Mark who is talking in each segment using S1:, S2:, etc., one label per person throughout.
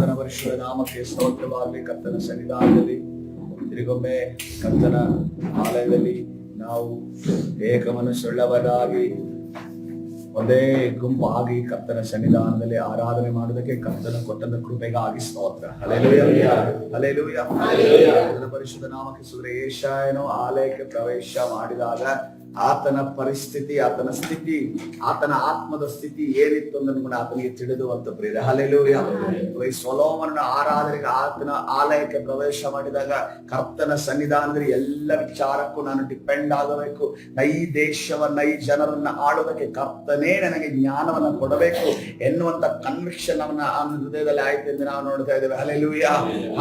S1: ಕರ್ತನ ಪರಿಶುದ್ಧ ನಾಮಕ್ಕೆ ಸ್ತೋತ್ರವಾಗಲಿ. ಕರ್ತನ ಸನ್ನಿಧಾನದಲ್ಲಿ ತಿರುಗೊಮ್ಮೆ ಕರ್ತನ ಆಲಯದಲ್ಲಿ ನಾವು ಏಕ ಮನಸ್ಸುಳ್ಳವರಾಗಿ ಒಂದೇ ಗುಂಪಾಗಿ ಕರ್ತನ ಸನ್ನಿಧಾನದಲ್ಲಿ ಆರಾಧನೆ ಮಾಡುವುದಕ್ಕೆ ಕರ್ತನ ಕೊಟ್ಟಂತ ಕೃಪೆಗಾಗಿ ಸ್ತೋತ್ರ. Hallelujah, hallelujah. ಕರ್ತನ ಪರಿಶುದ್ಧ ನಾಮಕ್ಕೆ ಸ್ತೋತ್ರ. ಯೆಶಾಯನು ಆಲಯಕ್ಕೆ ಪ್ರವೇಶ ಮಾಡಿದಾಗ ಆತನ ಪರಿಸ್ಥಿತಿ, ಆತನ ಸ್ಥಿತಿ, ಆತನ ಆತ್ಮದ ಸ್ಥಿತಿ ಏನಿತ್ತು ಅನ್ನೋದು ಕೂಡ ಆತನಿಗೆ ತಿಳಿದುವಂತ ಪ್ರಿಯ. ಹಲ್ಲೆಲೂಯಾ. ಈ ಸೊಲೊಮೋನನ ಆರಾಧನೆಗೆ ಆತನ ಆಲಯಕ್ಕೆ ಪ್ರವೇಶ ಮಾಡಿದಾಗ ಕರ್ತನ ಸನ್ನಿಧಾನದಲ್ಲಿ ಎಲ್ಲ ವಿಚಾರಕ್ಕೂ ನಾನು ಡಿಪೆಂಡ್ ಆಗಬೇಕು, ಈ ದೇಶವನ್ನ, ಈ ಜನರನ್ನ ಆಳೋದಕ್ಕೆ ಕರ್ತನೇ ನನಗೆ ಜ್ಞಾನವನ್ನ ಕೊಡಬೇಕು ಎನ್ನುವಂತ ಕನ್ವಿಕ್ಷನ್ ಅವನ ಹೃದಯದಲ್ಲಿ ಆಯ್ತು ಎಂದು ನಾವು ನೋಡ್ತಾ ಇದ್ದೇವೆ. ಹಲ್ಲೆಲೂಯಾ.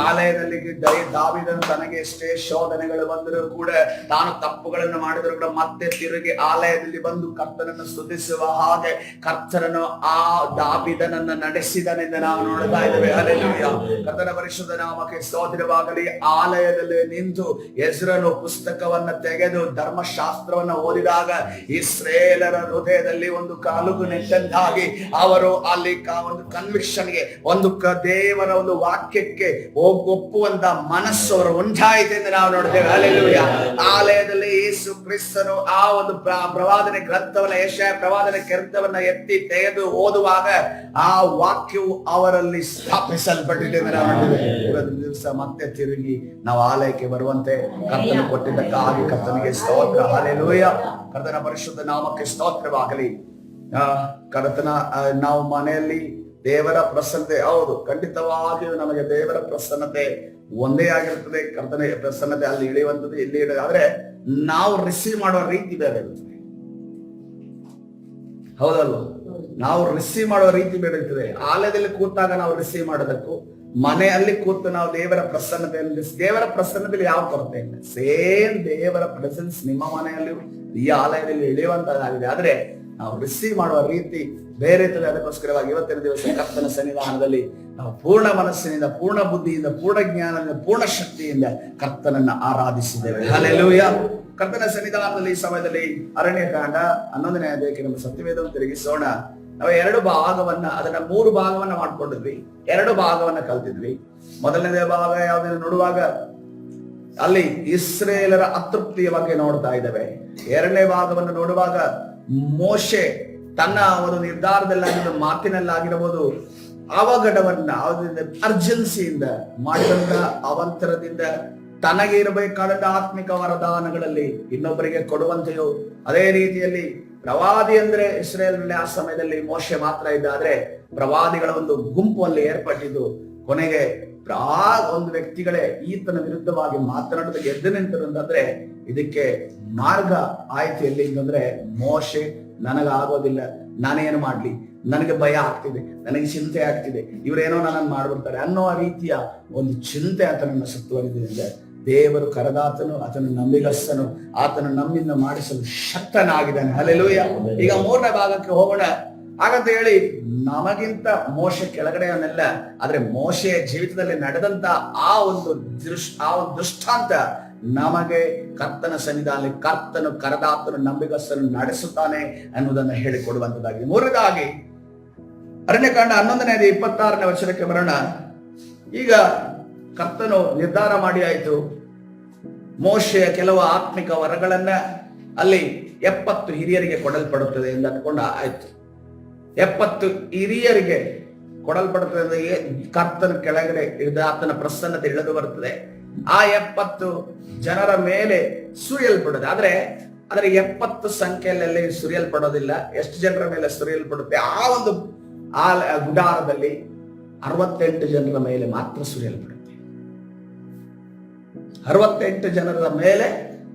S1: ಆಲಯದಲ್ಲಿ ದಾವೀದನು ತನಗೆ ಎಷ್ಟೇ ಶೋಧನೆಗಳು ಬಂದರೂ ಕೂಡ, ತಾನು ತಪ್ಪುಗಳನ್ನು ಮಾಡಿದರೂ ಕೂಡ ಮತ್ತೆ ತಿರುಗಿ ಆಲಯದಲ್ಲಿ ಬಂದು ಕರ್ತನನ್ನು ಸ್ತುತಿಸುವ ಹಾಗೆ ಕರ್ತನನ್ನು ಆ ದಾವೀದನನ್ನ ನಡೆಸಿದನೆಂದು ನಾವು ನೋಡ್ತಾ ಇದ್ದೇವೆ. ಹಲ್ಲೆಲೂಯಾ. ಕರ್ತನ ಪರಿಶುದ್ಧ ನಾಮಕ್ಕೆ ಸ್ತೋತ್ರವಾಗಲಿ. ಆಲಯದಲ್ಲಿ ನಿಂತು ಎಜ್ರನು ಪುಸ್ತಕವನ್ನ ತೆಗೆದು ಧರ್ಮಶಾಸ್ತ್ರವನ್ನ ಓದಿದಾಗ ಇಸ್ರೇಲರ ಹೃದಯದಲ್ಲಿ ಒಂದು ಕಾಲುಗು ನೆಟ್ಟಂತಾಗಿ ಅವರು ಅಲ್ಲಿ ಒಂದು ಕನ್ವಿಕ್ಷನ್ಗೆ, ಒಂದು ದೇವರ ಒಂದು ವಾಕ್ಯಕ್ಕೆ ಒಪ್ಪುವಂತ ಮನಸ್ಸು ಅವರು ಉಂಟಾಯಿತು ಎಂದು ನಾವು ನೋಡ್ತೇವೆ. ಹಲ್ಲೆಲೂಯಾ. ಆಲಯದಲ್ಲಿ ಯೇಸು ಕ್ರಿಸ್ತನು ಆ ಒಂದು ಪ್ರವಾದನೆ ಗ್ರಂಥವನ್ನ, ಯೆಶಾಯ ಪ್ರವಾದನೆ ಗ್ರಂಥವನ್ನ ಎತ್ತಿ ತೆಗೆದು ಓದುವಾಗ ಆ ವಾಕ್ಯವು ಅವರಲ್ಲಿ ಸ್ಥಾಪಿಸಲ್ಪಟ್ಟಿದೆ. ಇವತ್ತು ದಿವಸ ಮತ್ತೆ ತಿರುಗಿ ನಾವು ಆಲಯಕ್ಕೆ ಬರುವಂತೆ ಕರ್ತನ ಕೊಟ್ಟಿದ್ದಕ್ಕಾಗಿ ಕರ್ತನಿಗೆ ಸ್ತೋತ್ರ. ಹಲ್ಲೆಲೂಯಾ. ಕರ್ತನ ಪರಿಶುದ್ಧ ನಾಮಕ್ಕೆ ಸ್ತೋತ್ರವಾಗಲಿ. ಕರ್ತನ ನಾವು ಮನೆಯಲ್ಲಿ ದೇವರ ಪ್ರಸನ್ನತೆ, ಹೌದು, ಖಂಡಿತವಾಗಿಯೂ ನಮಗೆ ದೇವರ ಪ್ರಸನ್ನತೆ ಒಂದೇ ಆಗಿರ್ತದೆ. ಕರ್ತನ ಪ್ರಸನ್ನತೆ ಅಲ್ಲಿ ಇಳಿಯುವಂಥದ್ದು, ಇಲ್ಲಿ ಆದ್ರೆ ನಾವು ರಿಸೀವ್ ಮಾಡುವ ರೀತಿ ಬೇರೆ ಇರ್ತದೆ. ಹೌದಲ್ವ? ನಾವು ರಿಸೀವ್ ಮಾಡುವ ರೀತಿ ಬೇರೆ ಇರ್ತದೆ. ಆಲಯದಲ್ಲಿ ಕೂತಾಗ ನಾವು ರಿಸೀವ್ ಮಾಡೋದಕ್ಕೂ ಮನೆಯಲ್ಲಿ ಕೂತು ನಾವು ದೇವರ ಪ್ರಸನ್ನತೆಯಲ್ಲಿ, ದೇವರ ಪ್ರಸನ್ನತೆಯಲ್ಲಿ ಯಾವ ಕೊರತೆ ಇಲ್ಲ. ಸೇಮ್ ದೇವರ ಪ್ರೆಸೆನ್ಸ್ ನಿಮ್ಮ ಮನೆಯಲ್ಲಿ ಈ ಆಲಯದಲ್ಲಿ ಇಳಿಯುವಂತದ್ದಾಗಿದೆ. ಆದ್ರೆ ನಾವು ರಿಸೀವ್ ಮಾಡುವ ರೀತಿ ಬೇರೆ ಇರ್ತದೆ. ಅದಕ್ಕೋಸ್ಕರವಾಗಿ ಇವತ್ತಿನ ದಿವಸ ಕರ್ತನ ಸನ್ನಿಧಾನದಲ್ಲಿ ನಾವು ಪೂರ್ಣ ಮನಸ್ಸಿನಿಂದ, ಪೂರ್ಣ ಬುದ್ಧಿಯಿಂದ, ಪೂರ್ಣ ಜ್ಞಾನದಿಂದ, ಪೂರ್ಣ ಶಕ್ತಿಯಿಂದ ಕರ್ತನನ್ನ ಆರಾಧಿಸಿದ್ದೇವೆ. ಹಲ್ಲೆಲೂಯಾ. ಕರ್ತನ ಸನ್ನಿಧಾನದಲ್ಲಿ ಈ ಸಮಯದಲ್ಲಿ ಅರಣ್ಯಕಾಂಡ 11ನೇ ಅಧ್ಯಾಯಕ್ಕೆ ನಮ್ಮ ಸತ್ಯವೇದವನ್ನು ತಿರುಗಿಸೋಣ. ನಾವು 2 ಭಾಗವನ್ನ, ಅದನ್ನ 3 ಭಾಗವನ್ನ ಮಾಡ್ಕೊಂಡಿದ್ವಿ. 2 ಭಾಗವನ್ನ ಕಲ್ತಿದ್ವಿ. ಮೊದಲನೇ ಭಾಗ ಯಾವ್ದನ್ನು ನೋಡುವಾಗ ಅಲ್ಲಿ ಇಸ್ರೇಲರ ಅತೃಪ್ತಿಯ ಬಗ್ಗೆ ನೋಡ್ತಾ ಇದ್ದೇವೆ. 2ನೇ ಭಾಗವನ್ನು ನೋಡುವಾಗ ಮೋಶೆ ತನ್ನ ಒಂದು ನಿರ್ಧಾರದಲ್ಲಾಗಿರೋ ಮಾತಿನಲ್ಲಾಗಿರಬಹುದು, ಅವಘಡವನ್ನ ಅರ್ಜೆನ್ಸಿಯಿಂದ ಮಾಡಿದಂತ ಅವಂತರದಿಂದ ತನಗೆ ಇರಬೇಕಾದ ಆತ್ಮಿಕ ವರದಾನಗಳಲ್ಲಿ ಇನ್ನೊಬ್ಬರಿಗೆ ಕೊಡುವಂತೆಯೋ, ಅದೇ ರೀತಿಯಲ್ಲಿ ಪ್ರವಾದಿ ಅಂದ್ರೆ ಇಸ್ರೇಲ್ನಲ್ಲಿ ಆ ಸಮಯದಲ್ಲಿ ಮೋಶೆ ಮಾತ್ರ ಇದ್ದ. ಆದ್ರೆ ಪ್ರವಾದಿಗಳ ಒಂದು ಗುಂಪು ಅಲ್ಲಿ ಏರ್ಪಟ್ಟಿದ್ದು. ಕೊನೆಗೆ ಒಂದು ವ್ಯಕ್ತಿಗಳೇ ಈತನ ವಿರುದ್ಧವಾಗಿ ಮಾತನಾಡೋದಕ್ಕೆ ಎದ್ದು ನಿಂತರು ಅಂತಂದ್ರೆ ಇದಕ್ಕೆ ಮಾರ್ಗ ಆಯ್ತು ಎಲ್ಲಿ ಅಂತಂದ್ರೆ, ಮೋಶೆ ನನಗಾಗೋದಿಲ್ಲ, ನಾನೇನು ಮಾಡ್ಲಿ, ನನಗೆ ಭಯ ಆಗ್ತಿದೆ, ನನಗೆ ಚಿಂತೆ ಆಗ್ತಿದೆ, ಇವರೇನೋ ನನ್ನನ್ನು ಮಾಡ್ಬಿಡ್ತಾರೆ ಅನ್ನೋ ರೀತಿಯ ಒಂದು ಚಿಂತೆ ಆತನನ್ನು ಸುತ್ತುವರಿದಿದೆ. ದೇವರು ಕರೆದಾತನು, ಆತನ ನಂಬಿಗಸ್ತನು, ಆತನು ನಮ್ಮಿಂದ ಮಾಡಿಸಲು ಶಕ್ತನಾಗಿದ್ದಾನೆ. ಹಲ್ಲೆಲೂಯಾ. ಈಗ 3ನೇ ಭಾಗಕ್ಕೆ ಹೋಗೋಣ. ಹಾಗಂತ ಹೇಳಿ ನಮಗಿಂತ ಮೋಶೆ ಕೆಳಗಡೆಯನ್ನೆಲ್ಲ, ಆದ್ರೆ ಮೋಶೆಯ ಜೀವಿತದಲ್ಲಿ ನಡೆದಂತ ಆ ಒಂದು ದೃಷ್ಟಾಂತ ನಮಗೆ ಕರ್ತನ ಸನ್ನಿಧಾನದಲ್ಲಿ ಕರ್ತನು ಕರೆದಾತನು ನಂಬಿಗಸ್ತನು ನಡೆಸುತ್ತಾನೆ ಅನ್ನುವುದನ್ನು ಹೇಳಿಕೊಡುವಂತದ್ದಾಗಿದೆ. 3ನೇದಾಗಿ ಅರಣ್ಯಕಾಂಡ 11ನೇ ಅಧ್ಯಾಯ 26ನೇ ವಚನಕ್ಕೆ ಬರೋಣ. ಈಗ ಕರ್ತನು ನಿರ್ಧಾರ ಮಾಡಿ ಆಯ್ತು, ಮೋಶೆಯ ಕೆಲವು ಆತ್ಮಿಕ ವರಗಳನ್ನ ಅಲ್ಲಿ 70 ಹಿರಿಯರಿಗೆ ಕೊಡಲ್ಪಡುತ್ತದೆ ಎಂದು ಅಂದ್ಕೊಂಡ ಆಯ್ತು. 70 ಹಿರಿಯರಿಗೆ ಕೊಡಲ್ಪಡುತ್ತದೆ. ಕರ್ತನ ಕೆಳಗಡೆ ಇಳಿದ ಆತನ ಪ್ರಸನ್ನತೆ ಇಳಿದು ಬರುತ್ತದೆ. ಆ 70 ಜನರ ಮೇಲೆ ಸುರಿಯಲ್ಪಡುತ್ತೆ. ಆದ್ರೆ ಅದರ 70 ಸಂಖ್ಯೆಯಲ್ಲಿ ಸುರಿಯಲ್ಪಡೋದಿಲ್ಲ. ಎಷ್ಟು ಜನರ ಮೇಲೆ ಸುರಿಯಲ್ಪಡುತ್ತೆ? ಆ ಒಂದು ಗುಡಾರದಲ್ಲಿ 68 ಜನರ ಮೇಲೆ ಮಾತ್ರ ಸುರಿಯಲ್ಪಡುತ್ತೆ. 68 ಜನರ ಮೇಲೆ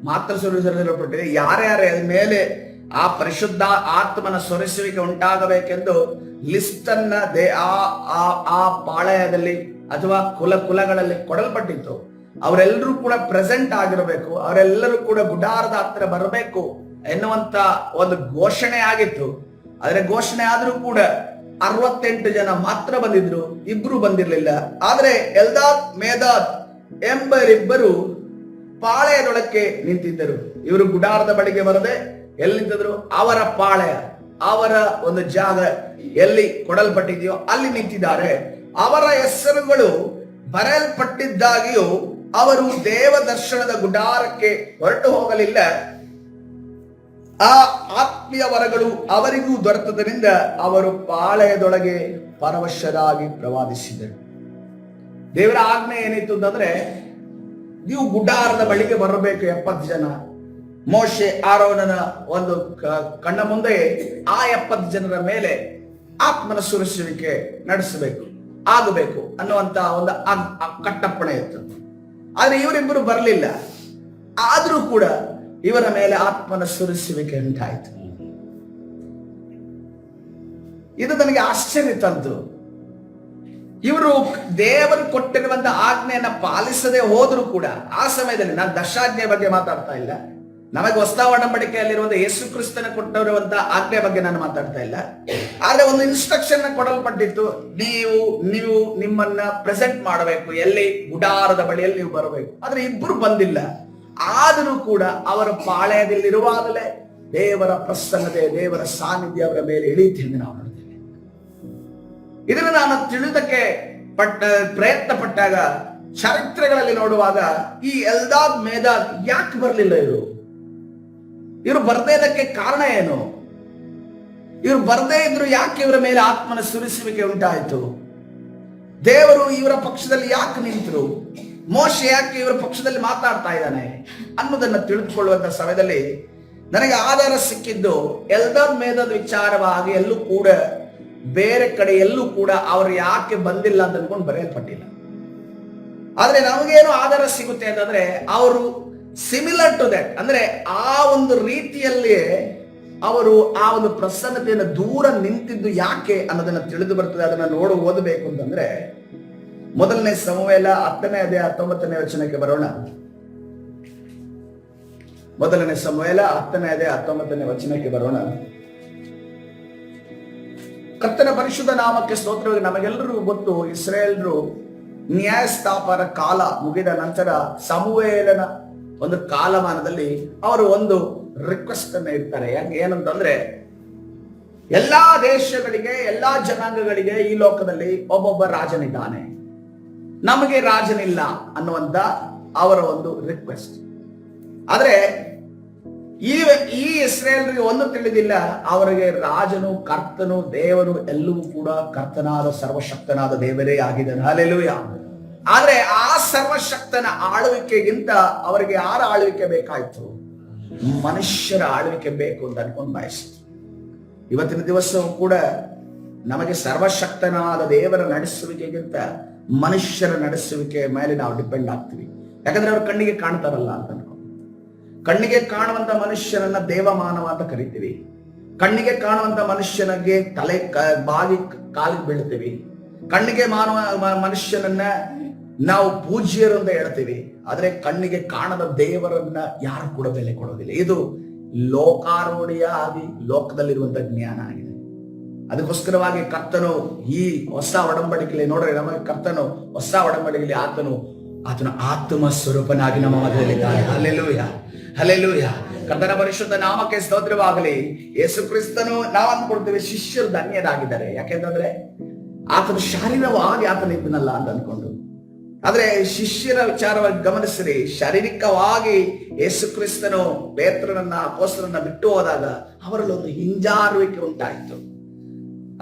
S1: ಮಾತ್ರ ಸುರಿಸಲ್ಪಟ್ಟಿದೆ. ಯಾರ್ಯಾರ ಮೇಲೆ ಆ ಪರಿಶುದ್ಧ ಆತ್ಮನ ಸೊರಿಸುವಿಕೆ ಉಂಟಾಗಬೇಕೆಂದು ಲಿಸ್ಟ್ ಅನ್ನ ಆ ಪಾಳಯದಲ್ಲಿ ಅಥವಾ ಕುಲಗಳಲ್ಲಿ ಕೊಡಲ್ಪಟ್ಟಿತ್ತು. ಅವರೆಲ್ಲರೂ ಕೂಡ ಪ್ರೆಸೆಂಟ್ ಆಗಿರಬೇಕು, ಅವರೆಲ್ಲರೂ ಕೂಡ ಗುಡಾರದ ಹತ್ರ ಬರಬೇಕು ಎನ್ನುವಂತ ಒಂದು ಘೋಷಣೆ ಆಗಿತ್ತು. ಆದ್ರೆ ಘೋಷಣೆ ಆದ್ರೂ ಕೂಡ 68 ಜನ ಮಾತ್ರ ಬಂದಿದ್ರು, 2 ಬಂದಿರಲಿಲ್ಲ. ಆದ್ರೆ ಎಲ್ದಾದ್ ಮೇದಾದ್ ಎಂಬರಿಬ್ಬರು ಪಾಳೆಯದೊಳಕ್ಕೆ ನಿಂತಿದ್ದರು. ಇವರು ಗುಡಾರದ ಬಳಿಗೆ ಬರದೆ ಎಲ್ಲಿ ನಿಂತಿದ್ರು? ಅವರ ಪಾಳೆಯ, ಅವರ ಒಂದು ಜಾಗ ಎಲ್ಲಿ ಕೊಡಲ್ಪಟ್ಟಿದೆಯೋ ಅಲ್ಲಿ ನಿಂತಿದ್ದಾರೆ. ಅವರ ಹೆಸರುಗಳು ಬರೆಯಲ್ಪಟ್ಟಿದ್ದಾಗಿಯೂ ಅವರು ದೇವ ದರ್ಶನದ ಗುಡಾರಕ್ಕೆ ಹೊರಟು ಹೋಗಲಿಲ್ಲ. ಆ ಆತ್ಮೀಯ ವರಗಳು ಅವರಿಗೂ ದೊರೆತದರಿಂದ ಅವರು ಪಾಳೆಯದೊಳಗೆ ಪರವಶರಾಗಿ ಪ್ರವಾದಿಸಿದರು. ದೇವರ ಆಜ್ಞೆ ಏನಿತ್ತು ಅಂತಂದ್ರೆ, ನೀವು ಗುಡಾರದ ಬಳಿಗೆ ಬರಬೇಕು 70 ಜನ. ಮೋಶೆ ಆರೋನನ ಒಂದು ಕಣ್ಣ ಮುಂದೆ ಆ 70 ಜನರ ಮೇಲೆ ಆತ್ಮನ ಸುರಿಸುವಿಕೆ ನಡೆಸಬೇಕು, ಆಗಬೇಕು ಅನ್ನುವಂತ ಒಂದು ಕಟ್ಟಪ್ಪಣೆ ಇತ್ತು. ಆದ್ರೆ ಇವರಿಬ್ಬರು ಬರಲಿಲ್ಲ. ಆದ್ರೂ ಕೂಡ ಇವರ ಮೇಲೆ ಆತ್ಮನ ಸುರಿಸುವಿಕೆ ಉಂಟಾಯಿತು. ಇದು ನನಗೆ ಆಶ್ಚರ್ಯ ತಂತು. ಇವರು ದೇವರು ಕೊಟ್ಟಿರುವಂತ ಆಜ್ಞೆಯನ್ನ ಪಾಲಿಸದೆ ಹೋದ್ರು ಕೂಡ ಆ ಸಮಯದಲ್ಲಿ, ನಾನು ದಶಾಜ್ಞೆ ಬಗ್ಗೆ ಮಾತಾಡ್ತಾ ಇಲ್ಲ, ನಮಗೆ ಹೊಸ ಒಡಂಬಡಿಕೆಯಲ್ಲಿರುವಂತಹ ಯೇಸು ಕ್ರಿಸ್ತನ ಕೊಟ್ಟಿರುವಂತಹ ಆಜ್ಞೆ ಬಗ್ಗೆ ನಾನು ಮಾತಾಡ್ತಾ ಇಲ್ಲ. ಆದ್ರೆ ಒಂದು ಇನ್ಸ್ಟ್ರಕ್ಷನ್ ಕೊಡಲ್ಪಟ್ಟಿತ್ತು, ನೀವು ನಿಮ್ಮನ್ನ ಪ್ರೆಸೆಂಟ್ ಮಾಡಬೇಕು, ಎಲ್ಲಿ ಗುಡಾರದ ಬಳಿಯಲ್ಲಿ ನೀವು ಬರಬೇಕು. ಆದ್ರೆ ಇಬ್ಬರು ಬಂದಿಲ್ಲ. ಆದರೂ ಕೂಡ ಅವರ ಪಾಳೆಯದಲ್ಲಿರುವಾಗಲೇ ದೇವರ ಪ್ರಸನ್ನತೆ, ದೇವರ ಸಾನ್ನಿಧ್ಯ ಅವರ ಮೇಲೆ ಇಳಿಯುತ್ತಿದೆ ನಾವು ನೋಡ್ತೇವೆ. ಇದನ್ನು ನಾನು ತಿಳಿದಕ್ಕೆ ಪ್ರಯತ್ನ ಪಟ್ಟಾಗ, ಚರಿತ್ರೆಗಳಲ್ಲಿ ನೋಡುವಾಗ, ಈ ಎಲ್ದಾದ್ ಮೇದಾದ್ ಯಾಕೆ ಬರಲಿಲ್ಲ? ಇವರು ಬರ್ದೇ ಇದಕ್ಕೆ ಕಾರಣ ಏನು? ಇವರು ಬರ್ದೇ ಇದ್ರು ಯಾಕೆ ಇವರ ಮೇಲೆ ಆತ್ಮನ ಸುರಿಸುವಿಕೆ ಉಂಟಾಯಿತು? ದೇವರು ಇವರ ಪಕ್ಷದಲ್ಲಿ ಯಾಕೆ ನಿಂತರು? ಮೋಶೆ ಯಾಕೆ ಇವರ ಪಕ್ಷದಲ್ಲಿ ಮಾತಾಡ್ತಾ ಇದ್ದಾನೆ ಅನ್ನೋದನ್ನ ತಿಳಿದುಕೊಳ್ಳುವಂತ ಸಮಯದಲ್ಲಿ ನನಗೆ ಆಧಾರ ಸಿಕ್ಕಿದ್ದು, ಎಲ್ದಾದ್ ಮೇದಾದ್ ವಿಚಾರವಾಗಿ ಎಲ್ಲೂ ಕೂಡ ಬೇರೆ ಕಡೆ ಎಲ್ಲೂ ಕೂಡ ಅವರು ಯಾಕೆ ಬಂದಿಲ್ಲ ಅಂತ ಅನ್ಕೊಂಡು ಬರೆಯಲ್ಪಟ್ಟಿಲ್ಲ. ಆದ್ರೆ ನಮಗೇನು ಆಧಾರ ಸಿಗುತ್ತೆ ಅಂತಂದ್ರೆ, ಅವರು ಸಿಮಿಲರ್ ಟು ದಟ್, ಅಂದ್ರೆ ಆ ಒಂದು ರೀತಿಯಲ್ಲಿ ಅವರು ಆ ಒಂದು ಪ್ರಸನ್ನತೆಯನ್ನು ದೂರ ನಿಂತಿದ್ದು ಯಾಕೆ ಅನ್ನೋದನ್ನ ತಿಳಿದು ಬರ್ತದೆ. ಅದನ್ನ ಓದಬೇಕು ಅಂತಂದ್ರೆ, ಮೊದಲನೇ ಸಮುವೇಲ 10ನೇ ಅಧ್ಯಾಯ 19ನೇ ವಚನಕ್ಕೆ ಬರೋಣ. ಮೊದಲನೇ ಸಮುವೇಲ 10ನೇ ಅಧ್ಯಾಯ 19ನೇ ವಚನಕ್ಕೆ ಬರೋಣ. ಕರ್ತನ ಪರಿಶುದ್ಧ ನಾಮಕ್ಕೆ ಸ್ತೋತ್ರವಾಗಿ. ನಮಗೆಲ್ಲರಿಗೂ ಗೊತ್ತು, ಇಸ್ರಾಯೇಲರು ನ್ಯಾಯಸ್ಥಾಪನ ಕಾಲ ಮುಗಿದ ನಂತರ ಸಮುವೇಲನ ಒಂದು ಕಾಲಮಾನದಲ್ಲಿ ಅವರು ಒಂದು ರಿಕ್ವೆಸ್ಟ್ ಅನ್ನ ಇಡ್ತಾರೆ. ಏನಂತಂದ್ರೆ, ಎಲ್ಲಾ ದೇಶಗಳಿಗೆ, ಎಲ್ಲಾ ಜನಾಂಗಗಳಿಗೆ ಈ ಲೋಕದಲ್ಲಿ ಒಬ್ಬೊಬ್ಬ ರಾಜನಿದ್ದಾನೆ, ನಮಗೆ ರಾಜನಿಲ್ಲ ಅನ್ನುವಂತ ಅವರ ಒಂದು ರಿಕ್ವೆಸ್ಟ್. ಆದ್ರೆ ಈ ಇಸ್ರಾಯೇಲರಿಗೆ ಒಂದು ತಿಳಿದಿಲ್ಲ, ಅವರಿಗೆ ರಾಜನು, ಕರ್ತನು, ದೇವರು ಎಲ್ಲವೂ ಕೂಡ ಕರ್ತನಾದ ಸರ್ವಶಕ್ತನಾದ ದೇವರೇ ಆಗಿದ್ದಾನೆ. ಹಲ್ಲೆಲೂಯಾ. ಆದ್ರೆ ಆ ಸರ್ವಶಕ್ತನ ಆಳ್ವಿಕೆಗಿಂತ ಅವರಿಗೆ ಯಾರ ಆಳ್ವಿಕೆ ಬೇಕಾಯ್ತು? ಮನುಷ್ಯರ ಆಳ್ವಿಕೆ ಬೇಕು ಅಂತ ಅನ್ಕೊಂಡು ಬಯಸಿದ್ರು. ಇವತ್ತಿನ ದಿವಸವೂ ಕೂಡ ನಮಗೆ ಸರ್ವಶಕ್ತನಾದ ದೇವರ ನಡೆಸುವಿಕೆಗಿಂತ ಮನುಷ್ಯರ ನಡೆಸುವಿಕೆ ಮೇಲೆ ನಾವು ಡಿಪೆಂಡ್ ಆಗ್ತೀವಿ. ಯಾಕಂದ್ರೆ ಅವ್ರ ಕಣ್ಣಿಗೆ ಕಾಣ್ತಾರಲ್ಲ ಅಂತ ಅನ್ಕೊಂಡು, ಕಣ್ಣಿಗೆ ಕಾಣುವಂತ ಮನುಷ್ಯನನ್ನ ದೇವಮಾನವ ಅಂತ ಕರಿತೀವಿ. ಕಣ್ಣಿಗೆ ಕಾಣುವಂತ ಮನುಷ್ಯನಿಗೆ ತಲೆ ಬಾಗಿ ಕಾಲಿಗೆ ಬೀಳ್ತೀವಿ. ಕಣ್ಣಿಗೆ ಮನುಷ್ಯನನ್ನ ನಾವು ಪೂಜ್ಯರು ಅಂತ ಹೇಳ್ತೀವಿ. ಆದ್ರೆ ಕಣ್ಣಿಗೆ ಕಾಣದ ದೇವರನ್ನ ಯಾರು ಕೂಡ ಬೆಲೆ ಕೊಡೋದಿಲ್ಲ. ಇದು ಲೋಕಾರೂಢಿಯ ಆಗಿ ಲೋಕದಲ್ಲಿರುವಂತ ಜ್ಞಾನ ಆಗಿದೆ. ಅದಕ್ಕೋಸ್ಕರವಾಗಿ ಕರ್ತನು ಈ ಹೊಸ ಒಡಂಬಡಿಕೆಯಲ್ಲಿ ನೋಡ್ರಿ, ನಮಗೆ ಕರ್ತನು ಹೊಸ ಒಡಂಬಡಿಕೆಯಲ್ಲಿ ಆತನ ಆತ್ಮ ಸ್ವರೂಪನಾಗಿ ನಮ್ಮ ಮಧ್ಯದಲ್ಲಿದ್ದಾನೆ. Hallelujah, hallelujah. ಕರ್ತನ ಪರಿಶುದ್ಧ ನಾಮಕ್ಕೆ ಸ್ತೋತ್ರವಾಗಲಿ. ಯೇಸು ಕ್ರಿಸ್ತನು, ನಾವು ಅಂದ್ಕೊಳ್ತೇವೆ ಶಿಷ್ಯರು ಧನ್ಯರಾಗಿದ್ದಾರೆ, ಯಾಕೆಂತಂದ್ರೆ ಆತನ ಶಾರೀರವಾಗಿ ಆತನ ಇದ್ದನಲ್ಲ ಅಂತ ಅನ್ಕೊಂಡು. ಆದ್ರೆ ಶಿಷ್ಯರ ವಿಚಾರವಾಗಿ ಗಮನಿಸಿರಿ, ಶಾರೀರಿಕವಾಗಿ ಯೇಸು ಕ್ರಿಸ್ತನು ಪೇತ್ರನನ್ನ, ಅಪೊಸ್ತಲರನ್ನ ಬಿಟ್ಟು ಹೋದಾಗ ಅವರಲ್ಲಿ ಒಂದು ಹಿಂಜಾರುವಿಕೆ ಉಂಟಾಯಿತು.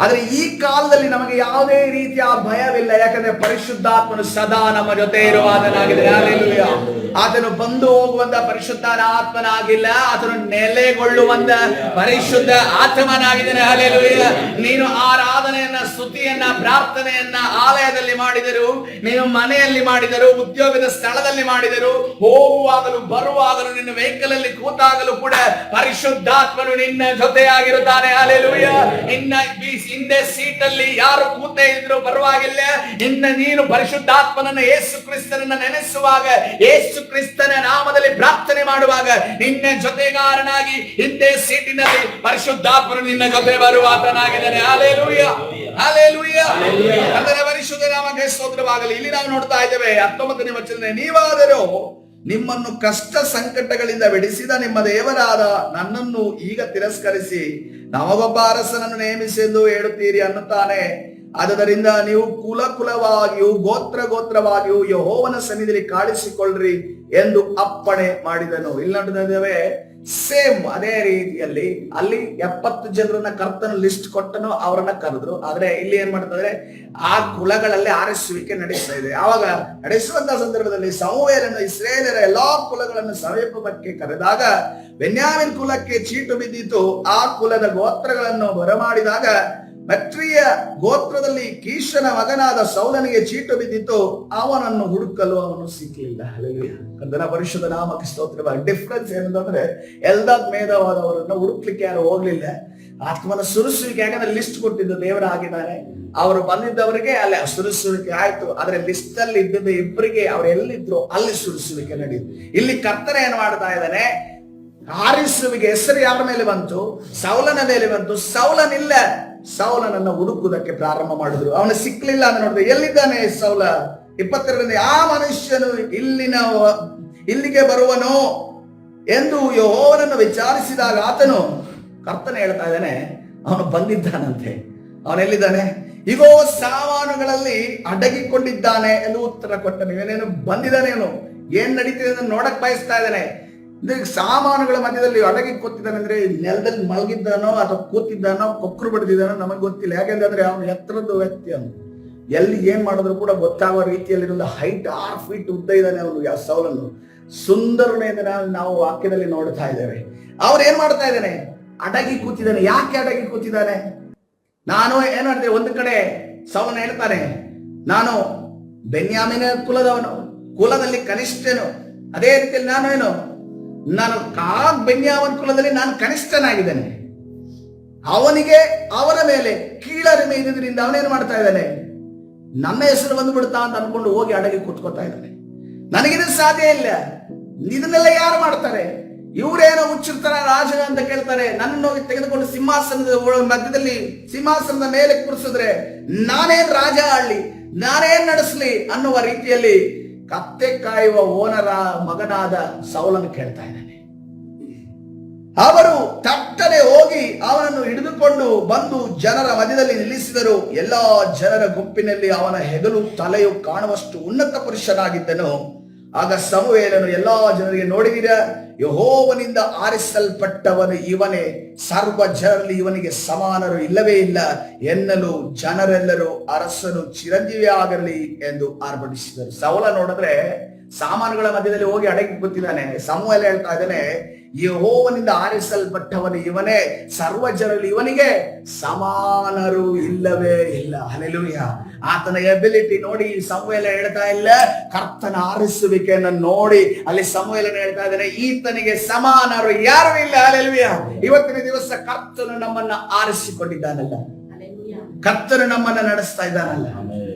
S1: ಆದ್ರೆ ಈ ಕಾಲದಲ್ಲಿ ನಮಗೆ ಯಾವುದೇ ರೀತಿಯ ಭಯವಿಲ್ಲ, ಯಾಕಂದ್ರೆ ಪರಿಶುದ್ಧಾತ್ಮನು ಸದಾ ನಮ್ಮ ಜೊತೆ ಇರುವಾತನಾಗಿದ್ದಾನೆ. ಹಲ್ಲೆಲೂಯಾ. ಆತನು ಬಂದು ಹೋಗುವಂತ ಪರಿಶುದ್ಧ ಆತ್ಮನಾಗಿಲ್ಲ, ಆತನು ನೆಲೆಗೊಳ್ಳುವಂತ ಪರಿಶುದ್ಧ ಆತ್ಮನಾಗಿದ್ದಾನೆ. ಹಲ್ಲೆಲೂಯಾ. ನೀನು ಆರಾಧನೆಯನ್ನ, ಸ್ತುತಿಯನ್ನ, ಪ್ರಾರ್ಥನೆಯನ್ನ ಆಲಯದಲ್ಲಿ ಮಾಡಿದರು, ನೀನು ಮನೆಯಲ್ಲಿ ಮಾಡಿದರು, ಉದ್ಯೋಗದ ಸ್ಥಳದಲ್ಲಿ ಮಾಡಿದರು, ಹೋಗುವಾಗಲೂ ಬರುವಾಗಲೂ, ನಿನ್ನ ವೆಹಿಕಲ್ ಅಲ್ಲಿ ಕೂತಾಗಲೂ ಕೂಡ ಪರಿಶುದ್ಧಾತ್ಮನು ನಿನ್ನ ಜೊತೆಯಾಗಿರುತ್ತಾನೆ. ಹಲ್ಲೆಲೂಯಾ. ಹಿಂದೆ ಸೀಟ್ ಅಲ್ಲಿ ಯಾರು ಕೂತೆ ಇದ್ರು ಪರವಾಗಿಲ್ಲ, ನೀನು ಪರಿಶುದ್ಧಾತ್ಮನನ್ನ, ಯೇಸು ಕ್ರಿಸ್ತನನ್ನ ನೆನೆಸುವಾಗ, ಯೇಸು ಕ್ರಿಸ್ತನ ನಾಮದಲ್ಲಿ ಪ್ರಾರ್ಥನೆ ಮಾಡುವಾಗ, ನಿನ್ನ ಜೊತೆಗಾರನಾಗಿ ಹಿಂದೆ ಸೀಟಿನಲ್ಲಿ ಪರಿಶುದ್ಧಾತ್ಮನು ನಿನ್ನ ಜೊತೆ ಬರುವಾತನಾಗಿದ್ದಾನೆ. Hallelujah, hallelujah. ಕರ್ತನ ಪರಿಶುದ್ಧ ನಾಮಕ್ಕೆ ಸ್ತೋತ್ರವಾಗಲಿ. ಇಲ್ಲಿ ನಾವು ನೋಡ್ತಾ ಇದ್ದೇವೆ 19ನೇ ವಚನ, ನೀವಾದರೂ ನಿಮ್ಮನ್ನು ಕಷ್ಟ ಸಂಕಟಗಳಿಂದ ಬಿಡಿಸಿದ ನಿಮ್ಮ ದೇವರಾದ ನನ್ನನ್ನು ಈಗ ತಿರಸ್ಕರಿಸಿ ನಮಗೊಬ್ಬ ಅರಸನನ್ನು ನೇಮಿಸಿ ಎಂದು ಹೇಳುತ್ತೀರಿ ಅನ್ನುತ್ತಾನೆ. ಆದುದರಿಂದ ನೀವು ಕುಲ ಕುಲವಾಗಿಯೂ ಗೋತ್ರ ಗೋತ್ರವಾಗಿಯೂ ಯೆಹೋವನ ಸನ್ನಿಧಿಯಲ್ಲಿ ಕಾಣಿಸಿಕೊಳ್ಳ್ರಿ ಎಂದು ಅಪ್ಪಣೆ ಮಾಡಿದನು. ಇಲ್ಲಿ ನೋಡಿದ್ದೇವೆ, ಸೇಮ್ ಅದೇ ರೀತಿಯಲ್ಲಿ ಅಲ್ಲಿ 70 ಜನರನ್ನ ಕರ್ತನ ಲಿಸ್ಟ್ ಕೊಟ್ಟನು, ಅವರನ್ನ ಕರೆದ್ರು. ಆದ್ರೆ ಇಲ್ಲಿ ಏನ್ ಮಾಡ್ತಾರೆ, ಆ ಕುಲಗಳಲ್ಲಿ ಆರಿಸುವಿಕೆ ನಡೆಸ್ತಾ ಇದೆ. ಆವಾಗ ನಡೆಸುವಂತಹ ಸಂದರ್ಭದಲ್ಲಿ ಸಮುವೇಲನು ಇಸ್ರಾಯೇಲರ ಎಲ್ಲಾ ಕುಲಗಳನ್ನು ಸಮೀಪಕ್ಕೆ ಕರೆದಾಗ ಬೆನ್ಯಾಮೀನ್ ಕುಲಕ್ಕೆ ಚೀಟು ಬಿದ್ದಿತು. ಆ ಕುಲದ ಗೋತ್ರಗಳನ್ನು ಬರಮಾಡಿದಾಗ ಮಟ್ರಿಯ ಗೋತ್ರದಲ್ಲಿ ಕೀಷನ ಮಗನಾದ ಸೌಲನಿಗೆ ಚೀಟು ಬಿದ್ದಿತ್ತು. ಅವನನ್ನು ಹುಡುಕಲು ಅವನು ಸಿಕ್ಕಲಿಲ್ಲ. ಕರ್ತನ ಪರಿಶುದ್ಧ ನಾಮಕ್ಕೆ ಸ್ತೋತ್ರ. ಡಿಫ್ರೆನ್ಸ್ ಏನಂತಂದ್ರೆ, ಎಲ್ದಾದ್ ಮೇಧವಾದವರನ್ನು ಹುಡುಕ್ಲಿಕ್ಕೆ ಯಾರು ಹೋಗ್ಲಿಲ್ಲ. ಆತ್ಮನ ಸುರಿಸುವಿಕೆ, ಯಾಕಂದ್ರೆ ಲಿಸ್ಟ್ ಕೊಟ್ಟಿದ್ದು ದೇವರ ಆಗಿದ್ದಾರೆ. ಅವರು ಬಂದಿದ್ದವರಿಗೆ ಅಲ್ಲಿ ಸುರಿಸುವಿಕೆ ಆಯ್ತು. ಆದ್ರೆ ಲಿಸ್ಟ್ ಅಲ್ಲಿ ಇದ್ದಿದ್ದು ಇಬ್ಬರಿಗೆ, ಅವ್ರು ಎಲ್ಲಿದ್ರು ಅಲ್ಲಿ ಸುರಿಸುವಿಕೆ ನಡೆಯಿತು. ಇಲ್ಲಿ ಕರ್ತನ ಏನ್ ಮಾಡ್ತಾ ಇದ್ದಾನೆ, ಆರಿಸುವಿಕೆ ಹೆಸರು ಯಾರ ಮೇಲೆ ಬಂತು? ಸೌಲನ ಮೇಲೆ ಬಂತು. ಸೌಲನಿಲ್ಲ, ಸೌಲನನ್ನ ಹುಡುಕುವುದಕ್ಕೆ ಪ್ರಾರಂಭ ಮಾಡಿದ್ರು. ಅವನು ಸಿಕ್ಲಿಲ್ಲ ಅಂತ ನೋಡಿದ್ರೆ, ಎಲ್ಲಿದ್ದಾನೆ ಸೌಲ? 22 ಆ ಮನುಷ್ಯನು ಇಲ್ಲಿಗೆ ಬರುವನೋ ಎಂದು ಯೆಹೋವನನ್ನು ವಿಚಾರಿಸಿದಾಗ ಆತನು, ಕರ್ತನ ಹೇಳ್ತಾ ಇದ್ದಾನೆ, ಅವನು ಬಂದಿದ್ದಾನಂತೆ. ಅವನೆಲ್ಲಿದ್ದಾನೆ? ಇಗೋ ಸಾಮಾನುಗಳಲ್ಲಿ ಅಡಗಿಕೊಂಡಿದ್ದಾನೆ ಎಂದು ಉತ್ತರ ಕೊಟ್ಟ. ನೀವೇನೇನು ಬಂದಿದ್ದಾನೇನು, ಏನ್ ನಡೀತಿದೆ ಅಂತ ನೋಡಕ್ ಬಯಸ್ತಾ ಇದ್ದಾನೆ. ಸಾಮಾನುಗಳ ಮಧ್ಯದಲ್ಲಿ ಅಡಗಿ ಕೂತಿದ್ದಾನೆ ಅಂದ್ರೆ, ನೆಲದಲ್ಲಿ ಮಲಗಿದ್ದಾನೋ ಅಥವಾ ಕೂತಿದ್ದಾನೋ, ಕೊಕ್ಕರು ಬಡಿದಿದ್ದಾನೋ ನಮಗೆ ಗೊತ್ತಿಲ್ಲ. ಯಾಕೆಂದ್ರೆ ಅವನು ಎತ್ತರದ ವ್ಯಕ್ತಿ. ಅವನು ಎಲ್ಲಿ ಏನ್ ಮಾಡಿದ್ರು ಕೂಡ ಗೊತ್ತಾಗುವ ರೀತಿಯಲ್ಲಿ ಹೈಟ್ 6 ಫೀಟ್ ಉದ್ದ ಇದ್ದಾನೆ ಅವನು. ಯಾವ ಸೌಲನ್ನು ಸುಂದರನೇ ನಾವು ವಾಕ್ಯದಲ್ಲಿ ನೋಡ್ತಾ ಇದ್ದೇವೆ. ಅವ್ರು ಏನ್ ಮಾಡ್ತಾ ಇದ್ದಾನೆ? ಅಡಗಿ ಕೂತಿದ್ದಾನೆ. ಯಾಕೆ ಅಡಗಿ ಕೂತಿದ್ದಾನೆ? ನಾನು ಏನ್ ಮಾಡ್ತೇವೆ, ಒಂದು ಕಡೆ ಸೌಲನ ಹೇಳ್ತಾನೆ, ನಾನು ಬೆನ್ಯಾಮೀನ ಕುಲದವನು, ಕುಲದಲ್ಲಿ ಕನಿಷ್ಠನು. ಅದೇ ರೀತಿಯಲ್ಲಿ ನಾನು ಬೆನ್ಯಾಮೀನ ಕುಲದಲ್ಲಿ ನಾನು ಕನಿಷ್ಠನಾಗಿದ್ದೇನೆ. ಅವನ ಮೇಲೆ ಕೀಳರಿಮೆ ಇದ್ರಿಂದ ಅವನೇನು ಮಾಡ್ತಾ ಇದ್ದಾನೆ, ನನ್ನ ಹೆಸರು ಬಂದ್ಬಿಡ್ತಾ ಅಂತ ಅನ್ಕೊಂಡು ಹೋಗಿ ಅಡಗಿ ಕೂತ್ಕೋತಾ ಇದ್ದಾನೆ. ನನಗಿದು ಸಾಧ್ಯ ಇಲ್ಲ. ಇದನ್ನೆಲ್ಲ ಯಾರು ಮಾಡ್ತಾರೆ? ಇವರೇನೋ ಹುಚ್ಚಿರ್ತಾರ ರಾಜ ಅಂತ ಕೇಳ್ತಾರೆ. ನನ್ನನ್ನು ಹೋಗಿ ತೆಗೆದುಕೊಂಡು ಸಿಂಹಾಸನದ ಮಧ್ಯದಲ್ಲಿ ಸಿಂಹಾಸನದ ಮೇಲೆ ಕೂರಿಸಿದ್ರೆ ನಾನೇನ್ ರಾಜ ಆಳ್ಲಿ, ನಾನೇನ್ ನಡೆಸ್ಲಿ ಅನ್ನುವ ರೀತಿಯಲ್ಲಿ ಕತ್ತೆ ಕಾಯುವ ಓನರ ಮಗನಾದ ಸೌಲನ್ನು ಕೇಳ್ತಾ ಇದ್ದಾನೆ. ಅವರು ತಟ್ಟನೆ ಹೋಗಿ ಅವನನ್ನು ಹಿಡಿದುಕೊಂಡು ಬಂದು ಜನರ ಮಧ್ಯದಲ್ಲಿ ನಿಲ್ಲಿಸಿದರು. ಎಲ್ಲಾ ಜನರ ಗುಂಪಿನಲ್ಲಿ ಅವನ ಹೆಗಲು ತಲೆಯು ಕಾಣುವಷ್ಟು ಉನ್ನತ ಪುರುಷನಾಗಿದ್ದನು. ಆಗ ಸಮುವೇಲನು ಎಲ್ಲಾ ಜನರಿಗೆ, ನೋಡಿದಿರ, ಯೆಹೋವನಿಂದ ಆರಿಸಲ್ಪಟ್ಟವನು ಇವನೇ, ಸರ್ವ ಜನರಲ್ಲಿ ಇವನಿಗೆ ಸಮಾನರು ಇಲ್ಲವೇ ಇಲ್ಲ ಎನ್ನಲು ಜನರೆಲ್ಲರೂ ಅರಸನು ಚಿರಂಜೀವಿ ಆಗಲಿ ಎಂದು ಆರ್ಭಟಿಸಿದರು. ಸೌಲ ನೋಡಿದ್ರೆ ಸಾಮಾನುಗಳ ಮಧ್ಯದಲ್ಲಿ ಹೋಗಿ ಅಡಗಿ ಕೂತಿದ್ದಾನೆ. ಸಮುವೇಲ ಹೇಳ್ತಾ ಇದ್ದಾನೆ, ಯೆಹೋವನಿಂದ ಆರಿಸಲ್ಪಟ್ಟವನು ಇವನೇ, ಸರ್ವ ಜನರಲ್ಲಿ ಇವನಿಗೆ ಸಮಾನರು ಇಲ್ಲವೇ ಇಲ್ಲ. ಹಲ್ಲೆಲೂಯಾ. ಆತನ ಎಬಿಲಿಟಿ ನೋಡಿ ಸಮುವೇಲ ಹೇಳ್ತಾ ಇಲ್ಲ, ಕರ್ತನ ಆರಿಸುವಿಕೆಯನ್ನು ನೋಡಿ ಅಲ್ಲಿ ಸಮುವೇಲನ ಹೇಳ್ತಾ ಇದ್ದಾನೆ, ಈತನಿಗೆ ಸಮಾನರು ಯಾರು ಇಲ್ಲ. ಹಲ್ಲೆಲೂಯಾ. ಇವತ್ತಿನ ದಿವಸ ಕರ್ತನು ನಮ್ಮನ್ನ ಆರಿಸಿಕೊಂಡಿದ್ದಾನಲ್ಲ, ಕರ್ತನು ನಮ್ಮನ್ನ ನಡೆಸ್ತಾ ಇದ್ದಾನಲ್ಲ,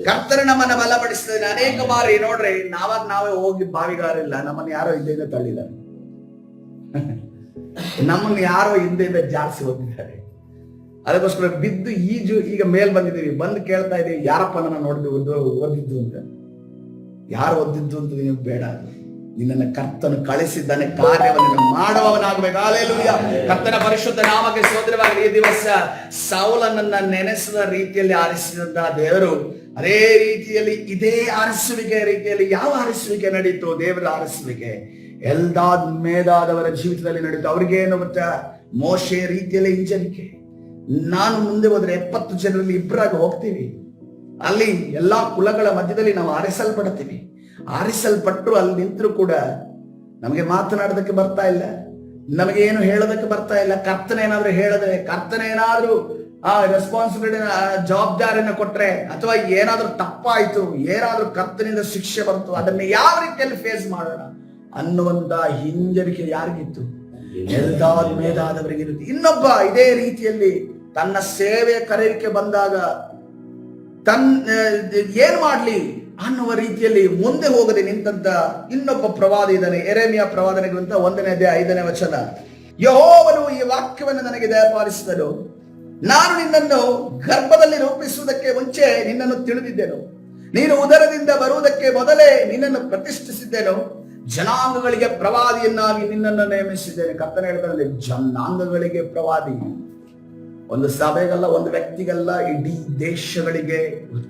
S1: ಕರ್ತನು ನಮ್ಮನ್ನ ಬಲಪಡಿಸ್ತಾ ಇದ್ದಾನೆ. ಅನೇಕ ಬಾರಿ ನೋಡ್ರಿ, ನಾವೇ ಹೋಗಿ ಬಾವಿಗಾರಿಲ್ಲ, ನಮ್ಮನ್ನ ಯಾರೋ ಹಿಂದೆಯಿಂದ ತಳ್ಳಿದ್ದಾರೆ, ನಮ್ಮನ್ನು ಯಾರೋ ಹಿಂದೆಯಿಂದ ಜಾರಿಸಿ ಹೋಗಿದ್ದಾರೆ. ಅದಕ್ಕೋಸ್ಕರ ಬಿದ್ದು ಈಜು ಈಗ ಮೇಲ್ ಬಂದಿದ್ದೀವಿ. ಬಂದು ಕೇಳ್ತಾ ಇದೀವಿ, ಯಾರಪ್ಪ ನನ್ನ ನೋಡಿದ್ದು ಓದಿದ್ದು ಅಂತ. ಯಾರು ಓದಿದ್ದು ಅಂತ ನೀವು ಬೇಡ, ನಿನ್ನನ್ನು ಕರ್ತನು ಕಳಿಸಿದ್ದಾನೆ, ಕಾರ್ಯವನ್ನು ಮಾಡುವವನಾಗಬೇಕು. ಹಲ್ಲೆಲೂಯಾ. ಕರ್ತನ ಪರಿಶುದ್ಧ ನಾಮಕ್ಕೆ ಸ್ತೋತ್ರವಾಗಲಿ. ಈ ದಿವಸ ಸೌಲನನ್ನ ನೆನೆಸಿದ ರೀತಿಯಲ್ಲಿ ಆರಿಸಿದಂತ ದೇವರು ಅದೇ ರೀತಿಯಲ್ಲಿ ಇದೇ ಆರಿಸುವಿಕೆ ರೀತಿಯಲ್ಲಿ ಯಾವ ಆರಿಸುವಿಕೆ ನಡೀತು? ದೇವರ ಆರಿಸುವಿಕೆ ಎಲ್ದಾದ್ ಮೇಧಾದವರ ಜೀವಿತದಲ್ಲಿ ನಡೀತು. ಅವ್ರಿಗೇನು ಗೊತ್ತಾ? ಮೋಶೆ ರೀತಿಯಲ್ಲಿ ಹಿಂಜರಿಕೆ. ನಾನು ಮುಂದೆ ಹೋದ್ರೆ 70 ಜನರಲ್ಲಿ ಇಬ್ಬರಾಗಿ ಹೋಗ್ತೀವಿ. ಅಲ್ಲಿ ಎಲ್ಲಾ ಕುಲಗಳ ಮಧ್ಯದಲ್ಲಿ ನಾವು ಆರಿಸಲ್ಪಡ್ತೀವಿ. ಆರಿಸಲ್ಪಟ್ಟರು ಅಲ್ಲಿ ನಿಂತರೂ ಕೂಡ ನಮಗೆ ಮಾತನಾಡೋದಕ್ಕೆ ಬರ್ತಾ ಇಲ್ಲ, ನಮಗೆ ಏನು ಹೇಳೋದಕ್ಕೆ ಬರ್ತಾ ಇಲ್ಲ. ಕರ್ತನ ಏನಾದ್ರೂ ಹೇಳಿದ್ರೆ, ಕರ್ತನ ಏನಾದ್ರೂ ರೆಸ್ಪಾನ್ಸಿಬಿಲಿಟಿ ಜವಾಬ್ದಾರಿಯನ್ನು ಕೊಟ್ರೆ, ಅಥವಾ ಏನಾದ್ರೂ ತಪ್ಪಾಯ್ತು, ಏನಾದ್ರೂ ಕರ್ತನಿಂದ ಶಿಕ್ಷೆ ಬಂತು, ಅದನ್ನ ಯಾವ ರೀತಿಯಲ್ಲಿ ಫೇಸ್ ಮಾಡೋಣ ಅನ್ನುವಂತ ಹಿಂಜರಿಕೆ ಯಾರಿಗಿತ್ತು? ಎಲ್ದಾದ್ ಮೇಧಾದವರಿಗಿರುತ್ತೆ. ಇನ್ನೊಬ್ಬ ಇದೇ ರೀತಿಯಲ್ಲಿ ತನ್ನ ಸೇವೆ ಕರೆಯಲಿಕ್ಕೆ ಬಂದಾಗ ಏನ್ ಮಾಡ್ಲಿ ಅನ್ನುವ ರೀತಿಯಲ್ಲಿ ಮುಂದೆ ಹೋಗದೆ ನಿಂತಂತ ಇನ್ನೊಬ್ಬ ಪ್ರವಾದಿ ಇದ್ದಾನೆ. ಯೆರೆಮೀಯ ಪ್ರವಾದನೆ ಗ್ರಂಥ 1ನೇ ಅಧ್ಯಾಯ 5ನೇ ವಚನ. ಯೆಹೋವನು ಈ ವಾಕ್ಯವನ್ನು ನನಗೆ ದಯಪಾಲಿಸಿದನು, ನಾನು ನಿನ್ನನ್ನು ಗರ್ಭದಲ್ಲಿ ರೂಪಿಸುವುದಕ್ಕೆ ಮುಂಚೆ ನಿನ್ನನ್ನು ತಿಳಿದಿದ್ದೆನು, ನೀನು ಉದರದಿಂದ ಬರುವುದಕ್ಕೆ ಮೊದಲೇ ನಿನ್ನನ್ನು ಪ್ರತಿಷ್ಠಿಸಿದ್ದೇನು, ಜನಾಂಗಗಳಿಗೆ ಪ್ರವಾದಿಯನ್ನಾಗಿ ನಿನ್ನನ್ನು ನೇಮಿಸಿದ್ದೇನೆ. ಕರ್ತನ ಹೇಳ್ತಾನೆ, ಜನಾಂಗಗಳಿಗೆ ಪ್ರವಾದಿ. ಒಂದು ಸಭೆಗಲ್ಲ, ಒಂದು ವ್ಯಕ್ತಿಗಲ್ಲ, ಇಡೀ ದೇಶಗಳಿಗೆ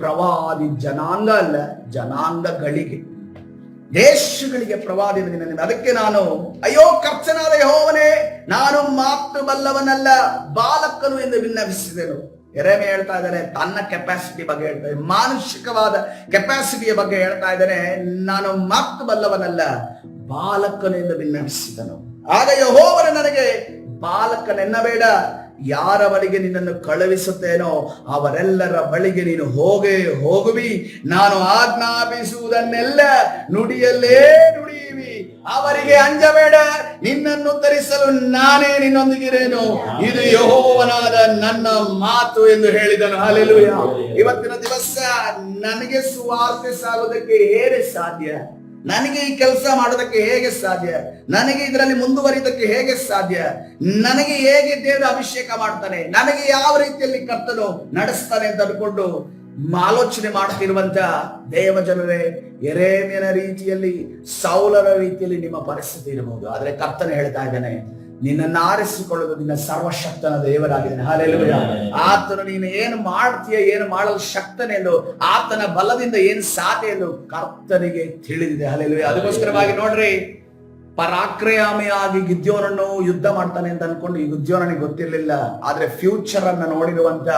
S1: ಪ್ರವಾದಿ ಜನಾಂಗ ಅಲ್ಲ, ಜನಾಂಗಗಳಿಗೆ, ದೇಶಗಳಿಗೆ ಪ್ರವಾದಿ ದಿನ. ಅದಕ್ಕೆ ನಾನು ಅಯ್ಯೋ ಕರ್ತನಾದ ಯೆಹೋವನೇ, ನಾನು ಮಾತು ಬಲ್ಲವನಲ್ಲ, ಬಾಲಕನು ಎಂದು ವಿನ್ನವಿಸಿದೆನು. ಯೆರೆಮೀಯ ಹೇಳ್ತಾ ಇದ್ದಾನೆ, ತನ್ನ ಕೆಪಾಸಿಟಿ ಬಗ್ಗೆ ಹೇಳ್ತಾ ಇದ್ದಾನೆ, ಮಾನುಷಿಕವಾದ ಕೆಪಾಸಿಟಿಯ ಬಗ್ಗೆ ಹೇಳ್ತಾ ಇದ್ದಾನೆ. ನಾನು ಮಾತು ಬಲ್ಲವನಲ್ಲ, ಬಾಲಕನು ಎಂದು ವಿನ್ನವಿಸಿದನು. ಆಗ ಯೆಹೋವನು ನನಗೆ, ಬಾಲಕನೆನ್ನಬೇಡ, ಯಾರ ಬಳಿಗೆ ನಿನ್ನನ್ನು ಕಳುಹಿಸುತ್ತೇನೋ ಅವರೆಲ್ಲರ ಬಳಿಗೆ ನೀನು ಹೋಗುವಿ. ನಾನು ಆಜ್ಞಾಪಿಸುವುದನ್ನೆಲ್ಲ ನುಡಿಯಲ್ಲೇ ನುಡಿಯುವಿ. ಅವರಿಗೆ ಅಂಜಬೇಡ, ನಿನ್ನನ್ನು ಉತ್ತರಿಸಲು ನಾನೇ ನಿನ್ನೊಂದಿಗಿರೇನು. ಇದು ಯೆಹೋವನಾದ ನನ್ನ ಮಾತು ಎಂದು ಹೇಳಿದನು. ಹಲ್ಲೆಲೂಯಾ. ಇವತ್ತಿನ ದಿವಸ ನನಗೆ ಸುವಾರ್ತೆ ಸಾಗೋದಕ್ಕೆ ಹೇಗೆ ಸಾಧ್ಯ? ನನಗೆ ಈ ಕೆಲಸ ಮಾಡೋದಕ್ಕೆ ಹೇಗೆ ಸಾಧ್ಯ? ನನಗೆ ಇದರಲ್ಲಿ ಮುಂದುವರಿದಕ್ಕೆ ಹೇಗೆ ಸಾಧ್ಯ? ನನಗೆ ಹೇಗೆ ದೇವರ ಅಭಿಷೇಕ ಮಾಡ್ತಾನೆ? ನನಗೆ ಯಾವ ರೀತಿಯಲ್ಲಿ ಕರ್ತನು ನಡೆಸ್ತಾನೆ ಅಂತ ಅನ್ಕೊಂಡು ಆಲೋಚನೆ ಮಾಡ್ತಿರುವಂತ ದೇವ ಜನರೇ, ಯೆರೆಮೀಯನ ರೀತಿಯಲ್ಲಿ, ಸೌಲರ ರೀತಿಯಲ್ಲಿ ನಿಮ್ಮ ಪರಿಸ್ಥಿತಿ ಇರಬಹುದು. ಆದ್ರೆ ಕರ್ತನ ಹೇಳ್ತಾ ಇದ್ದಾನೆ, ನಿನ್ನನ್ನು ಆರಿಸಿಕೊಳ್ಳೋದು ನಿನ್ನ ಸರ್ವಶಕ್ತನ ದೇವರಾಗಿದ್ದಾನೆ. ಹಲ್ಲೆಲೂಯಾ. ಆತನು ನೀನು ಏನು ಮಾಡ್ತೀಯ, ಏನು ಮಾಡಲು ಶಕ್ತನೆಂದು, ಆತನ ಬಲದಿಂದ ಏನು ಸಾಧ್ಯ ಎಂದು ಕರ್ತನಿಗೆ ತಿಳಿದಿದೆ. ಹಲ್ಲೆಲೂಯಾ. ಅದಕ್ಕೋಸ್ಕರವಾಗಿ ನೋಡ್ರಿ, ಪರಾಕ್ರಮಿಯಾಗಿ ಗಿದ್ಯೋನನ್ನು ಯುದ್ಧ ಮಾಡ್ತಾನೆ ಅಂತ ಅನ್ಕೊಂಡು ಈ ಗಿದ್ಯೋನನಿಗೆ ಗೊತ್ತಿರ್ಲಿಲ್ಲ. ಆದ್ರೆ ಫ್ಯೂಚರ್ ಅನ್ನ ನೋಡಿರುವಂತ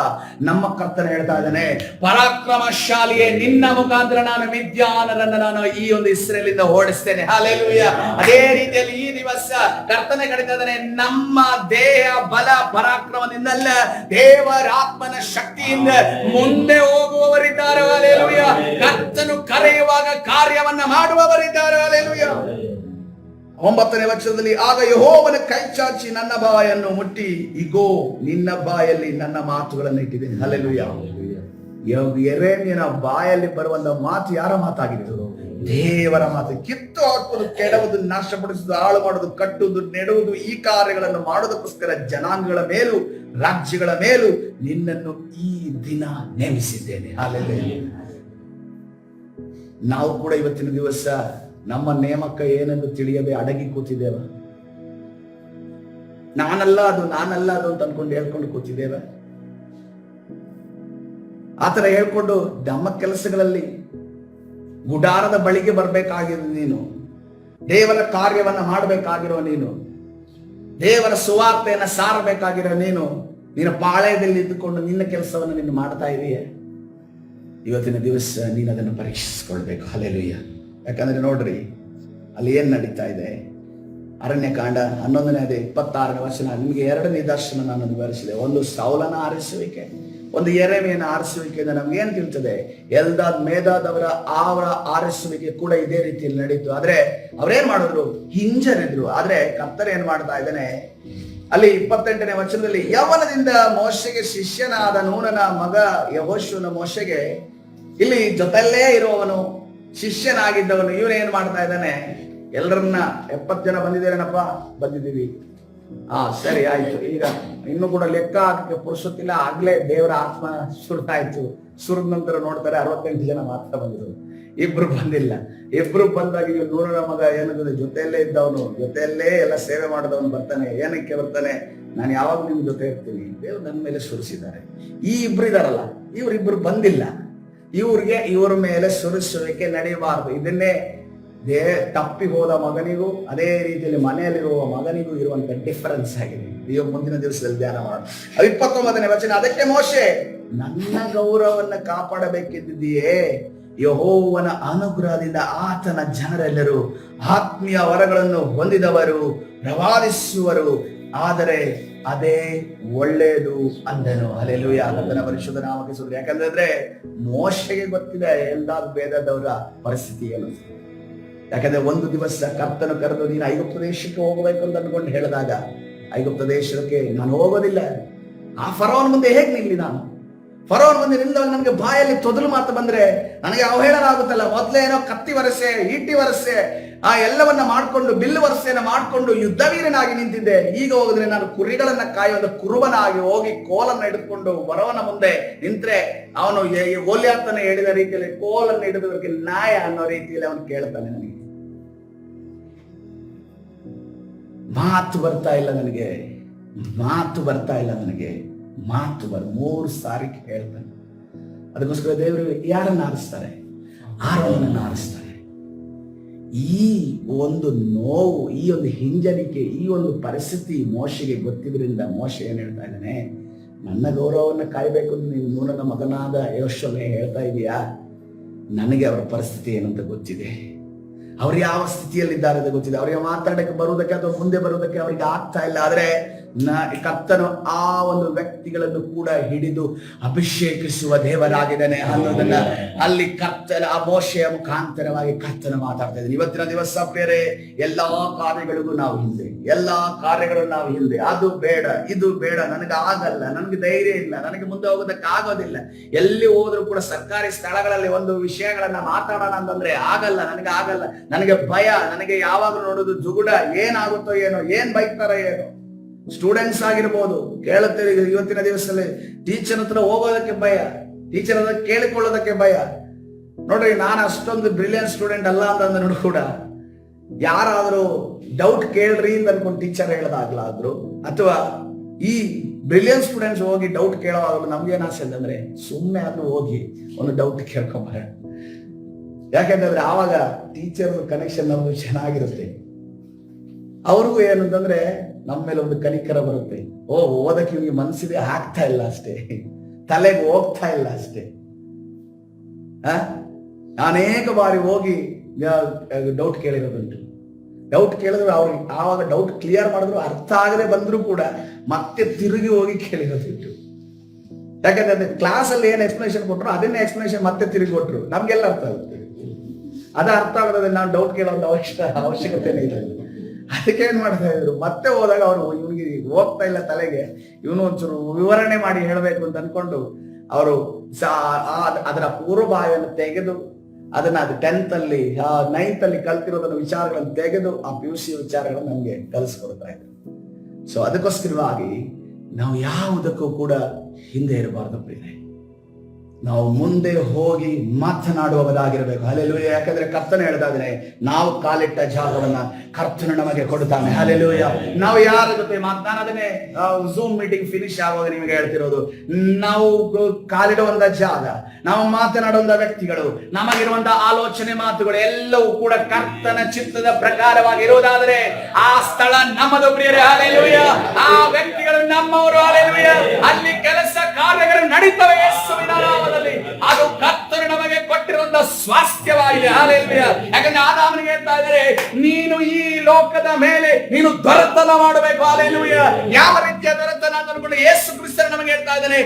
S1: ನಮ್ಮ ಕರ್ತನ ಹೇಳ್ತಾ ಇದ್ದಾನೆ, ಪರಾಕ್ರಮಶಾಲಿಯೇ, ನಿನ್ನ ಮುಖಾಂತರ ನಾನು ಮಿದ್ಯಾನರನ್ನ ನಾನು ಈ ಒಂದು ಇಸ್ರೇಲಿಂದ ಓಡಿಸ್ತೇನೆ. ಹಲ್ಲೆಲೂಯಾ. ಅದೇ ರೀತಿಯಲ್ಲಿ ಈ ದಿವಸ ಕರ್ತನ ಕಡಿತಾ ಇದ್ದಾನೆ, ನಮ್ಮ ದೇಹ ಬಲ ಪರಾಕ್ರಮದಿಂದಲ್ಲ, ದೇವರ ಆತ್ಮನ ಶಕ್ತಿಯಿಂದ ಮುಂದೆ ಹೋಗುವವರಿದ್ದಾರೆ. ಹಲ್ಲೆಲೂಯಾ. ಕರ್ತನು ಕರೆಯುವಾಗ ಕಾರ್ಯವನ್ನ ಮಾಡುವವರಿದ್ದಾರೆ. ಹಲ್ಲೆಲೂಯಾ. 9ನೇ ವಚನದಲ್ಲಿ, ಆಗ ಯೆಹೋವನ ಕೈ ಚಾಚಿ ನನ್ನ ಬಾಯನ್ನು ಮುಟ್ಟಿ, ಇಗೋ ನಿನ್ನ ಬಾಯಲ್ಲಿ ನನ್ನ ಮಾತುಗಳನ್ನು ಇಟ್ಟಿದ್ದೇನೆ. ಹಲ್ಲೆಲೂಯಾ. ಯೆರೆಮೀಯನ ಬಾಯಲ್ಲಿ ಬರುವಂತ ಮಾತು ಯಾರ ಮಾತಾಗಿತ್ತು? ದೇವರ ಮಾತು. ಕಿತ್ತು ಹಾಕುವುದು, ಕೆಡವುದು, ನಾಶಪಡಿಸುವುದು, ಹಾಳು ಮಾಡುವುದು, ಕಟ್ಟುವುದು, ನೆಡುವುದು, ಈ ಕಾರ್ಯಗಳನ್ನು ಮಾಡೋದಕ್ಕೋಸ್ಕರ ಜನಾಂಗಗಳ ಮೇಲೂ ರಾಜ್ಯಗಳ ಮೇಲೂ ನಿನ್ನನ್ನು ಈ ದಿನ ನೇಮಿಸಿದ್ದೇನೆ. ಹಲ್ಲೆಲೂಯಾ. ನಾವು ಕೂಡ ಇವತ್ತಿನ ದಿವಸ ನಮ್ಮ ನೇಮಕ ಏನೆಂದು ತಿಳಿಯದೆ ಅಡಗಿ ಕೂತಿದ್ದೇವೆ. ನಾನಲ್ಲ ಅದು ಅಂತ ಅನ್ಕೊಂಡು ಹೇಳ್ಕೊಂಡು ಕೂತಿದ್ದೇವೆ. ಆತರ ಹೇಳ್ಕೊಂಡು ನಮ್ಮ ಕೆಲಸಗಳಲ್ಲಿ ಗುಡಾರದ ಬಳಿಗೆ ಬರ್ಬೇಕಾಗಿರೋ ನೀನು, ದೇವರ ಕಾರ್ಯವನ್ನ ಮಾಡಬೇಕಾಗಿರೋ ನೀನು, ದೇವರ ಸುವಾರ್ತೆಯನ್ನ ಸಾರಬೇಕಾಗಿರೋ ನೀನು ಪಾಳ್ಯದಲ್ಲಿ ಇದ್ದುಕೊಂಡು ನಿನ್ನ ಕೆಲಸವನ್ನು ನೀನು ಮಾಡ್ತಾ ಇದೀಯ. ಇವತ್ತಿನ ದಿವಸ ನೀನು ಅದನ್ನು ಪರೀಕ್ಷಿಸಿಕೊಳ್ಬೇಕು. ಹಲ್ಲೆಲೂಯಾ. ಯಾಕಂದ್ರೆ ನೋಡ್ರಿ, ಅಲ್ಲಿ ಏನ್ ನಡೀತಾ ಇದೆ? ಅರಣ್ಯಕಾಂಡ 11ನೇ 26ನೇ ವಚನ. ನಿಮಗೆ 2 ನಿದರ್ಶನ ನಾನು ವಿವರಿಸಿದೆ. ಒಂದು ಸೌಲನ ಆರಿಸುವಿಕೆ, ಒಂದು ಯೆರೆಮೀಯನ ಆರಿಸುವಿಕೆಯಿಂದ ನಮ್ಗೆ ಏನ್ ತಿಳಿತದೆ? ಎಲ್ದಾದ್ ಮೇದಾದ್ ಅವರ ಆರಿಸುವಿಕೆ ಕೂಡ ಇದೇ ರೀತಿಯಲ್ಲಿ ನಡೀತು. ಆದ್ರೆ ಅವ್ರೇನ್ ಮಾಡಿದ್ರು? ಹಿಂಜರಿದ್ರು. ಆದ್ರೆ ಕರ್ತರು ಏನ್ ಮಾಡ್ತಾ ಇದ್ದಾನೆ? ಅಲ್ಲಿ 28ನೇ ವಚನದಲ್ಲಿ, ಯೌವನದಿಂದ ಮೋಶೆಗೆ ಶಿಷ್ಯನಾದ ನೂನನ ಮಗ ಯೆಹೋಶುವನ ಮೋಶೆಗೆ, ಇಲ್ಲಿ ಜೊತೆಯಲ್ಲೇ ಇರುವವನು, ಶಿಷ್ಯನಾಗಿದ್ದವನು, ಇವನೇನ್ ಮಾಡ್ತಾ ಇದ್ದಾನೆ? ಎಲ್ಲರನ್ನ 70 ಜನ ಬಂದಿದ್ದೇನಪ್ಪ? ಬಂದಿದ್ದೀವಿ. ಸರಿ ಆಯ್ತು. ಈಗ ಇನ್ನು ಕೂಡ ಲೆಕ್ಕ ಹಾಕಕ್ಕೆ ಪುರುಷತ್ತಿಲ್ಲ. ಆಗ್ಲೇ ದೇವರ ಆತ್ಮ ಸುರಿದಾಯ್ತು. ಸುರಿದ ನಂತರ ನೋಡ್ತಾರೆ 68 ಜನ ಮಾತ್ರ ಬಂದಿದ್ರು, 2 ಬಂದಿಲ್ಲ. 2 ಬಂದಾಗ ಈಗ ನೂರನ ಮಗ ಏನಂದ್ರೆ ಜೊತೆಯಲ್ಲೇ ಇದ್ದವನು, ಜೊತೆಯಲ್ಲೇ ಎಲ್ಲ ಸೇವೆ ಮಾಡಿದವನು ಬರ್ತಾನೆ. ಏನಕ್ಕೆ ಬರ್ತಾನೆ? ನಾನು ಯಾವಾಗ ನಿಮ್ ಜೊತೆ ಇರ್ತೀನಿ, ದೇವ್ರು ನನ್ನ ಮೇಲೆ ಸುರಿಸಿದ್ದಾರೆ. ಈ 2 ಇದಾರಲ್ಲ, ಇವ್ರಿಬ್ರು ಬಂದಿಲ್ಲ. ಇವ್ರ ಮೇಲೆ ಸುರಿಸುವಿಕೆ ನಡೆಯಬಾರದು. ಇದನ್ನೇ ತಪ್ಪಿ ಹೋದ ಮಗನಿಗೂ ಅದೇ ರೀತಿಯಲ್ಲಿ ಮನೆಯಲ್ಲಿರುವ ಮಗನಿಗೂ ಇರುವಂತ ಡಿಫರೆನ್ಸ್ ಆಗಿದೆ. ನೀವು ಮುಂದಿನ ದಿವಸದಲ್ಲಿ ಧ್ಯಾನ ಮಾಡೋಣ. 29ನೇ ವಚನ, ಅದಕ್ಕೆ ಮೋಶೆ, ನನ್ನ ಗೌರವವನ್ನು ಕಾಪಾಡಬೇಕಿದ್ದೀಯೇ, ಯೆಹೋವನ ಅನುಗ್ರಹದಿಂದ ಆತನ ಜನರೆಲ್ಲರೂ ಆತ್ಮೀಯ ವರಗಳನ್ನು ಹೊಂದಿದವರು, ಪ್ರವಾದಿಸುವರು, ಆದರೆ ಅದೇ ಒಳ್ಳೆಯದು ಅಂದನು. ಹಲ್ಲೆಲೂಯಾ. ಆತನ ಪರಿಶುದ್ಧ ನಾಮಕ್ಕೆ ಸ್ತೋತ್ರ. ಯಾಕಂದ್ರೆ ಮೋಶೆಗೆ ಗೊತ್ತಿದೆ ಎಲ್ದಾದ್ ಬೇದದವರ ಪರಿಸ್ಥಿತಿ ಏನು. ಯಾಕಂದ್ರೆ ಒಂದು ದಿವಸ ಕರ್ತನು ಕರೆದು, ನೀನು ಐಗುಪ್ತ ದೇಶಕ್ಕೆ ಹೋಗಬೇಕು ಅಂತ ಅನ್ಕೊಂಡು ಹೇಳಿದಾಗ, ಐಗುಪ್ತ ದೇಶಕ್ಕೆ ನಾನು ಹೋಗೋದಿಲ್ಲ, ಆ ಫರೋನ್ ಮುಂದೆ ಹೇಗೆ ನಿಲ್ಲಿ? ನಾನು ಫರೋನ್ ಮುಂದೆ ನಿಲ್ಲುವಾಗ ನನಗೆ ಬಾಯಲ್ಲಿ ತೊದಲು ಮಾತು ಬಂದ್ರೆ ನನಗೆ ಅವಹೇಳನ ಆಗುತ್ತಲ್ಲ. ಮೊದಲೇನೋ ಕತ್ತಿ ವರಸೆ, ಈಟಿ ವರಸೆ, ಆ ಎಲ್ಲವನ್ನ ಮಾಡ್ಕೊಂಡು, ಬಿಲ್ಲು ವರಸೆಯನ್ನ ಮಾಡ್ಕೊಂಡು ಯುದ್ಧವೀರನಾಗಿ ನಿಂತಿದ್ದೆ. ಈಗ ಹೋಗಿದ್ರೆ ನಾನು ಕುರಿಗಳನ್ನ ಕಾಯುವ ಕುರುಬನಾಗಿ ಹೋಗಿ ಕೋಲನ್ನ ಹಿಡಿದುಕೊಂಡು ಬರವನ ಮುಂದೆ ನಿಂತ್ರೆ ಅವನು ಗೋಲ್ಯಾತನ ಹೇಳಿದ ರೀತಿಯಲ್ಲಿ ಕೋಲನ್ನು ಹಿಡಿದವರಿಗೆ ನ್ಯಾಯ ಅನ್ನೋ ರೀತಿಯಲ್ಲಿ ಅವನು ಕೇಳ್ತಾನೆ. ನನಗೆ ಮಾತು ಬರ್ತಾ ಇಲ್ಲ, ನನಗೆ ಮಾತು 3 ಸಾರಿ ಹೇಳ್ತಾನೆ. ಅದಕ್ಕೋಸ್ಕರ ದೇವರು ಯಾರನ್ನ ಆರಿಸ್ತಾರೆ? ಆರೋನನ್ನ ಆರಿಸ್ತಾರೆ. ಈ ಒಂದು ನೋವು, ಈ ಒಂದು ಹಿಂಜರಿಕೆ, ಈ ಒಂದು ಪರಿಸ್ಥಿತಿ ಮೋಶೆಗೆ ಗೊತ್ತಿದ್ರಿಂದ ಮೋಶೆ ಏನ್ ಹೇಳ್ತಾ ಇದ್ದಾನೆ? ನನ್ನ ಗೌರವವನ್ನು ಕಾಯ್ಬೇಕು ನೀನು ನನ್ನ ಮಗನಾದ ಯೋಶುವನೇ ಹೇಳ್ತಾ ಇದೀಯಾ? ನನಗೆ ಅವರ ಪರಿಸ್ಥಿತಿ ಏನಂತ ಗೊತ್ತಿದೆ, ಅವ್ರು ಯಾವ ಸ್ಥಿತಿಯಲ್ಲಿದ್ದಾರೆ ಅಂತ ಗೊತ್ತಿದೆ. ಅವರಿಗೆ ಮಾತಾಡಕ್ಕೆ ಬರುವುದಕ್ಕೆ ಅಥವಾ ಮುಂದೆ ಬರುವುದಕ್ಕೆ ಅವರಿಗೆ ಆಗ್ತಾ ಇಲ್ಲ. ಆದ್ರೆ ಕರ್ತನು ಆ ಒಂದು ವ್ಯಕ್ತಿಗಳನ್ನು ಕೂಡ ಹಿಡಿದು ಅಭಿಷೇಕಿಸುವ ದೇವರಾಗಿದ್ದಾನೆ ಅನ್ನೋದನ್ನ ಅಲ್ಲಿ ಕರ್ತನ ಆ ಮೋಶೆಯ ಮುಖಾಂತರವಾಗಿ ಕರ್ತನ ಮಾತಾಡ್ತಾ ಇದ್ದಾನೆ. ಇವತ್ತಿನ ದಿವಸ ಪ್ರಿಯರೇ, ಎಲ್ಲಾ ಕಾರ್ಯಗಳಿಗೂ ನಾವು ಹಿಂದೆ, ಎಲ್ಲಾ ಕಾರ್ಯಗಳು ನಾವು ಹಿಂದೆ. ಅದು ಬೇಡ, ಇದು ಬೇಡ, ನನಗೆ ಆಗಲ್ಲ, ನನಗೆ ಧೈರ್ಯ ಇಲ್ಲ, ನನಗೆ ಮುಂದೆ ಹೋಗೋದಕ್ಕೆ ಆಗೋದಿಲ್ಲ. ಎಲ್ಲಿ ಹೋದ್ರು ಕೂಡ ಸರ್ಕಾರಿ ಸ್ಥಳಗಳಲ್ಲಿ ಒಂದು ವಿಷಯಗಳನ್ನ ಮಾತಾಡೋಣ ಅಂತಂದ್ರೆ ಆಗಲ್ಲ, ನನಗೆ ಆಗಲ್ಲ, ನನಗೆ ಭಯ, ನನಗೆ ಯಾವಾಗಲೂ ನೋಡೋದು ಜುಗುಡ, ಏನಾಗುತ್ತೋ ಏನೋ, ಏನ್ ಬೈತಾರೋ ಏನೋ. ಸ್ಟೂಡೆಂಟ್ಸ್ ಆಗಿರ್ಬೋದು, ಕೇಳುತ್ತೇವೆ ಇವತ್ತಿನ ದಿವಸದಲ್ಲಿ ಟೀಚರ್ ಹತ್ರ ಹೋಗೋದಕ್ಕೆ ಭಯ, ಟೀಚರ್ ಹತ್ರ ಕೇಳಿಕೊಳ್ಳೋದಕ್ಕೆ ಭಯ. ನೋಡ್ರಿ, ನಾನು ಅಷ್ಟೊಂದು ಬ್ರಿಲಿಯಂಟ್ ಸ್ಟೂಡೆಂಟ್ ಅಲ್ಲ ಅಂತಂದ್ರೆ ಕೂಡ ಯಾರಾದ್ರೂ ಡೌಟ್ ಕೇಳ್ರಿ ಅಂತ ಅನ್ಕೊಂಡು ಟೀಚರ್ ಹೇಳೋದಾಗ್ಲಾದ್ರು, ಅಥವಾ ಈ ಬ್ರಿಲಿಯಂಟ್ ಸ್ಟೂಡೆಂಟ್ಸ್ ಹೋಗಿ ಡೌಟ್ ಕೇಳೋವಾಗಲೂ ನಮ್ಗೇನ್ ಆಸೆ ಅಂತಂದ್ರೆ ಸುಮ್ಮನೆ ಆದ್ರೂ ಹೋಗಿ ಒಂದು ಡೌಟ್ ಕೇಳ್ಕೊಂಬರ. ಯಾಕೆಂತಂದ್ರೆ ಆವಾಗ ಟೀಚರ್ ಕನೆಕ್ಷನ್ ನಮ್ದು ಚೆನ್ನಾಗಿರುತ್ತೆ. ಅವ್ರಿಗೂ ಏನಂತಂದ್ರೆ ನಮ್ಮ ಮೇಲೆ ಒಂದು ಕನಿಕರ ಬರುತ್ತೆ. ಓದಕ್ಕೆ ಇವ್ನಿಗೆ ಮನಸ್ಸಿದೆ, ಆಗ್ತಾ ಇಲ್ಲ ಅಷ್ಟೇ, ತಲೆಗೆ ಹೋಗ್ತಾ ಇಲ್ಲ ಅಷ್ಟೇ. ಅನೇಕ ಬಾರಿ ಹೋಗಿ ಡೌಟ್ ಕೇಳಿರೋದುಂಟು. ಡೌಟ್ ಕೇಳಿದ್ರು ಅವ್ರಿಗೆ ಆವಾಗ ಡೌಟ್ ಕ್ಲಿಯರ್ ಮಾಡಿದ್ರು ಅರ್ಥ ಆಗದೆ ಬಂದ್ರು ಕೂಡ ಮತ್ತೆ ತಿರುಗಿ ಹೋಗಿ ಕೇಳಿರೋದುಂಟು. ಯಾಕಂದ್ರೆ ಕ್ಲಾಸ್ ಅಲ್ಲಿ ಏನ್ ಎಕ್ಸ್ಪ್ಲನೇಷನ್ ಕೊಟ್ಟರು ಅದನ್ನೇ ಎಕ್ಸ್ಪ್ಲನೇಷನ್ ಮತ್ತೆ ತಿರುಗಿ ಕೊಟ್ರು, ನಮ್ಗೆಲ್ಲ ಅರ್ಥ ಆಗುತ್ತೆ. ಅದ ಅರ್ಥ ಆಗೋದ್ರೆ ನಾವು ಡೌಟ್ ಕೇಳೋದು ಅವಶ್ಯಕತೆನೇ ಇಲ್ಲ. ಅದಕ್ಕೆ ಏನ್ ಮಾಡ್ತಾ ಇದ್ರು, ಮತ್ತೆ ಹೋದಾಗ ಅವರು ಇವ್ನಿಗೆ ಹೋಗ್ತಾ ಇಲ್ಲ ತಲೆಗೆ, ಇವನು ಒಂಚೂರು ವಿವರಣೆ ಮಾಡಿ ಹೇಳ್ಬೇಕು ಅಂತ ಅನ್ಕೊಂಡು ಅವರು ಅದರ ಪೂರ್ವಭಾವಿಯನ್ನು ತೆಗೆದು ಅದನ್ನ 10th ಅಲ್ಲಿ 9th ಅಲ್ಲಿ ಕಲ್ತಿರೋದನ್ನ ವಿಚಾರಗಳನ್ನು ತೆಗೆದು ಆ PUC ವಿಚಾರಗಳನ್ನು ನಮ್ಗೆ ಕಲಿಸ್ಕೊಡ್ತಾ ಇದ್ರು. ಸೊ ಅದಕ್ಕೋಸ್ಕರವಾಗಿ ನಾವು ಯಾವುದಕ್ಕೂ ಕೂಡ ಹಿಂದೆ ಇರಬಾರ್ದು ಪ್ರಿಯರೇ, ನಾವು ಮುಂದೆ ಹೋಗಿ ಮಾತನಾಡುವವರಾಗಿರಬೇಕು. ಹಲ್ಲೆಲೂಯಾ. ಯಾಕಂದ್ರೆ ಕರ್ತನ ಹೇಳಿದಾದ್ರೆ ನಾವು ಕಾಲಿಟ್ಟ ಜಾಗವನ್ನ ಕರ್ತನು ನಮಗೆ ಕೊಡ್ತಾನೆ. ಹಲ್ಲೆಲೂಯಾ. ನಾವು ಯಾರ ಜೊತೆ ನಾನು ಅದನ್ನೇ ಝೂಮ್ ಮೀಟಿಂಗ್ ಫಿನಿಶ್ ಆಗುವಾಗ ನಿಮಗೆ ಹೇಳ್ತಿರೋದು, ನಾವು ಕಾಲಿಡುವಂತ ಜಾಗ, ನಾವು ಮಾತನಾಡುವಂತ ವ್ಯಕ್ತಿಗಳು, ನಮಗಿರುವಂತಹ ಆಲೋಚನೆ ಮಾತುಗಳು ಎಲ್ಲವೂ ಕೂಡ ಕರ್ತನ ಚಿತ್ತದ ಪ್ರಕಾರವಾಗಿರುವುದಾದರೆ ಆ ಸ್ಥಳ ನಮ್ಮದು ಪ್ರಿಯರೇ. ಹಲ್ಲೆಲೂಯಾ. ಆ ವ್ಯಕ್ತಿಗಳು ನಮ್ಮವರು. ಹಲ್ಲೆಲೂಯಾ. ಅಲ್ಲಿ ಕೆಲಸ ಕಾರ್ಯಗಳು ನಡೀತವೆ ಯೇಸುವಿನ ನಾಮದಲ್ಲಿ. ಅದು ಕರ್ತನು ನಮಗೆ ಕೊಟ್ಟಿರುವಂತ ಸ್ವಾಸ್ಥ್ಯವಾಗಿದೆ. ಹಲ್ಲೆಲೂಯಾ. ಯಾಕಂದ್ರೆ ಆದಾಮನಿಗೆ ಹೇಳ್ತಾ ಇದ್ದಾರೆ, ನೀನು ಈ ಲೋಕದ ಮೇಲೆ ನೀನು ದೊರೆತನ ಮಾಡಬೇಕು. ಹಲ್ಲೆಲೂಯಾ. ಯಾವ ರೀತಿಯ ದೊರೆತನ ಅಂದ್ಕೊಂಡು ಯೇಸು ಕ್ರಿಸ್ತನು ನಮಗೆ ಹೇಳ್ತಾ ಇದ್ದಾನೆ,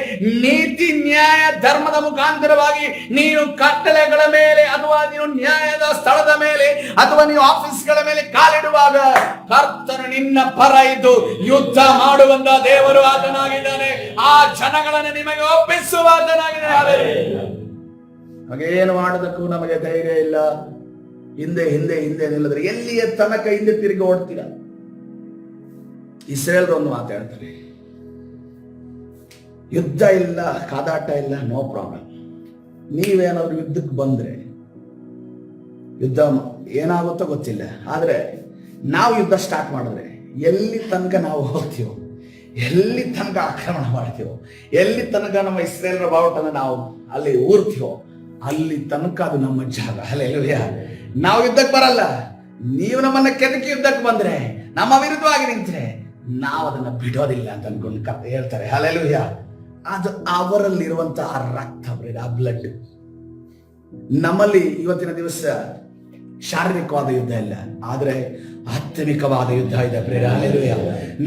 S1: ನೀತಿ ನ್ಯಾಯ ಧರ್ಮದ ಮುಖಾಂತರವಾಗಿ ನೀನು ಕಟ್ಟಳೆಗಳ ಮೇಲೆ ಅಥವಾ ನೀನು ನ್ಯಾಯದ ಸ್ಥಳದ ಮೇಲೆ ಅಥವಾ ನೀವು ಆಫೀಸ್ಗಳ ಮೇಲೆ ಕಾಲಿಡುವಾಗ ಕರ್ತನು ನಿನ್ನ ಪರ ಇದ್ದು ಯುದ್ಧ ಮಾಡುವಂತ ದೇವರು ಆತನಾಗಿದ್ದಾನೆ. ಆ ಜನಗಳನ್ನು ನಿಮಗೆ ಒಪ್ಪಿಸುವ ಆತನಾಗಿದ್ದಾನೆ. ಹಾಗೇನು ಮಾಡೋದಕ್ಕೂ ನಮಗೆ ಧೈರ್ಯ ಇಲ್ಲ. ಹಿಂದೆ ಹಿಂದೆ ಹಿಂದೆ ನಿಲ್ಲದ್ರೆ ಎಲ್ಲಿಯ ತನಕ ಹಿಂದೆ ತಿರುಗಿ ಓಡ್ತೀರ? ಇಸ್ರೇಲ್ ಒಂದು ಮಾತಾಡ್ತಾರೆ, ಯುದ್ಧ ಇಲ್ಲ, ಕಾದಾಟ ಇಲ್ಲ, ನೋ ಪ್ರಾಬ್ಲಮ್. ನೀವೇನಾದ್ರೂ ಯುದ್ಧಕ್ಕೆ ಬಂದ್ರೆ ಯುದ್ಧ ಏನಾಗುತ್ತೋ ಗೊತ್ತಿಲ್ಲ, ಆದ್ರೆ ನಾವು ಯುದ್ಧ ಸ್ಟಾರ್ಟ್ ಮಾಡಿದ್ರೆ ಎಲ್ಲಿ ತನಕ ನಾವು ಹೋಗ್ತೀವೋ, ಎಲ್ಲಿ ತನಕ ಆಕ್ರಮಣ ಮಾಡ್ತೀವೋ, ಎಲ್ಲಿ ತನಕ ನಮ್ಮ ಇಸ್ರೇಲ್ರ ಬಾವುಟನ ನಾವು ಅಲ್ಲಿ ಊರ್ತೀವೋ ಅಲ್ಲಿ ತನಕ ಅದು ನಮ್ಮ ಜಾಗ. ಹಲ್ಲೆಲೂಯಾ. ನಾವು ಯುದ್ಧಕ್ಕೆ ಬರಲ್ಲ, ನೀವು ನಮ್ಮನ್ನ ಕೆದಕಿ ಯುದ್ಧಕ್ಕೆ ಬಂದ್ರೆ, ನಮ್ಮ ವಿರುದ್ಧವಾಗಿ ನಿಂತ್ರೆ ನಾವು ಅದನ್ನ ಬಿಡೋದಿಲ್ಲ ಅಂತ ಅನ್ಕೊಂಡು ಹೇಳ್ತಾರೆ. ಹಲ್ಲೆಲೂಯಾ. ಅದು ಅವರಲ್ಲಿರುವಂತಹ ರಕ್ತ, ಆ ಬ್ಲಡ್. ನಮ್ಮಲ್ಲಿ ಇವತ್ತಿನ ದಿವಸ ಶಾರೀರಿಕವಾದ ಯುದ್ಧ ಇಲ್ಲ, ಆದ್ರೆ ಆತ್ಮಿಕವಾದ ಯುದ್ಧ ಇದೆ ಪ್ರಿಯರೇ. ಹಲ್ಲೆಲೂಯಾ.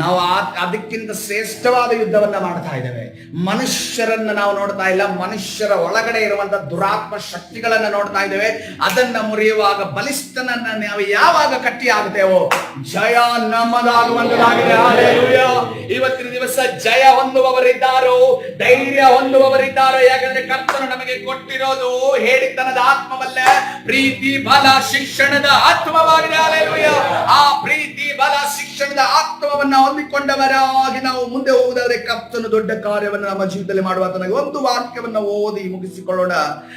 S1: ನಾವು ಅದಕ್ಕಿಂತ ಶ್ರೇಷ್ಠವಾದ ಯುದ್ಧವನ್ನ ಮಾಡ್ತಾ ಇದ್ದೇವೆ. ಮನುಷ್ಯರನ್ನ ನಾವು ನೋಡ್ತಾ ಇಲ್ಲ, ಮನುಷ್ಯರ ಒಳಗಡೆ ಇರುವಂತಹ ದುರಾತ್ಮ ಶಕ್ತಿಗಳನ್ನ ನೋಡ್ತಾ ಇದ್ದೇವೆ. ಅದನ್ನ ಮುರಿಯುವಾಗ, ಬಲಿಷ್ಠನನ್ನ ನಾವು ಯಾವಾಗ ಕಟ್ಟಿ ಆಗ್ತೇವೋ ಜಯ ನಮ್ಮದಾಗುವಂತದಾಗಿದೆ. ಹಲ್ಲೆಲೂಯಾ. ಇವತ್ತಿನ ದಿವಸ ಜಯ ಹೊಂದುವವರಿದ್ದಾರೋ, ಧೈರ್ಯ ಹೊಂದುವವರಿದ್ದಾರೋ. ಯಾಕಂದ್ರೆ ಕರ್ತನು ನಮಗೆ ಕೊಟ್ಟಿರೋದು ಹೇಳಿತನದ ಆತ್ಮವಲ್ಲ, ಪ್ರೀತಿ, ಬಲ, ಶಿಕ್ಷಣದ ಆತ್ಮವಾಗಿದೆ. ಹಲ್ಲೆಲೂಯಾ. ಆ ಪ್ರೀತಿ ಬಲ ಶಿಕ್ಷಣದ ಆತ್ಮವನ್ನ ಹೊಂದಿಕೊಂಡವರಾಗಿ ನಾವು ಮುಂದೆ ಹೋಗುವುದಾದ್ರೆ ಕರ್ತನು ದೊಡ್ಡ ಕಾರ್ಯವನ್ನು ನಮ್ಮ ಜೀವಿತದಲ್ಲಿ ಮಾಡುವ ತನಗೆ ಒಂದು ವಾಕ್ಯವನ್ನ ಓದಿ ಮುಗಿಸಿಕೊಳ್ಳೋಣ.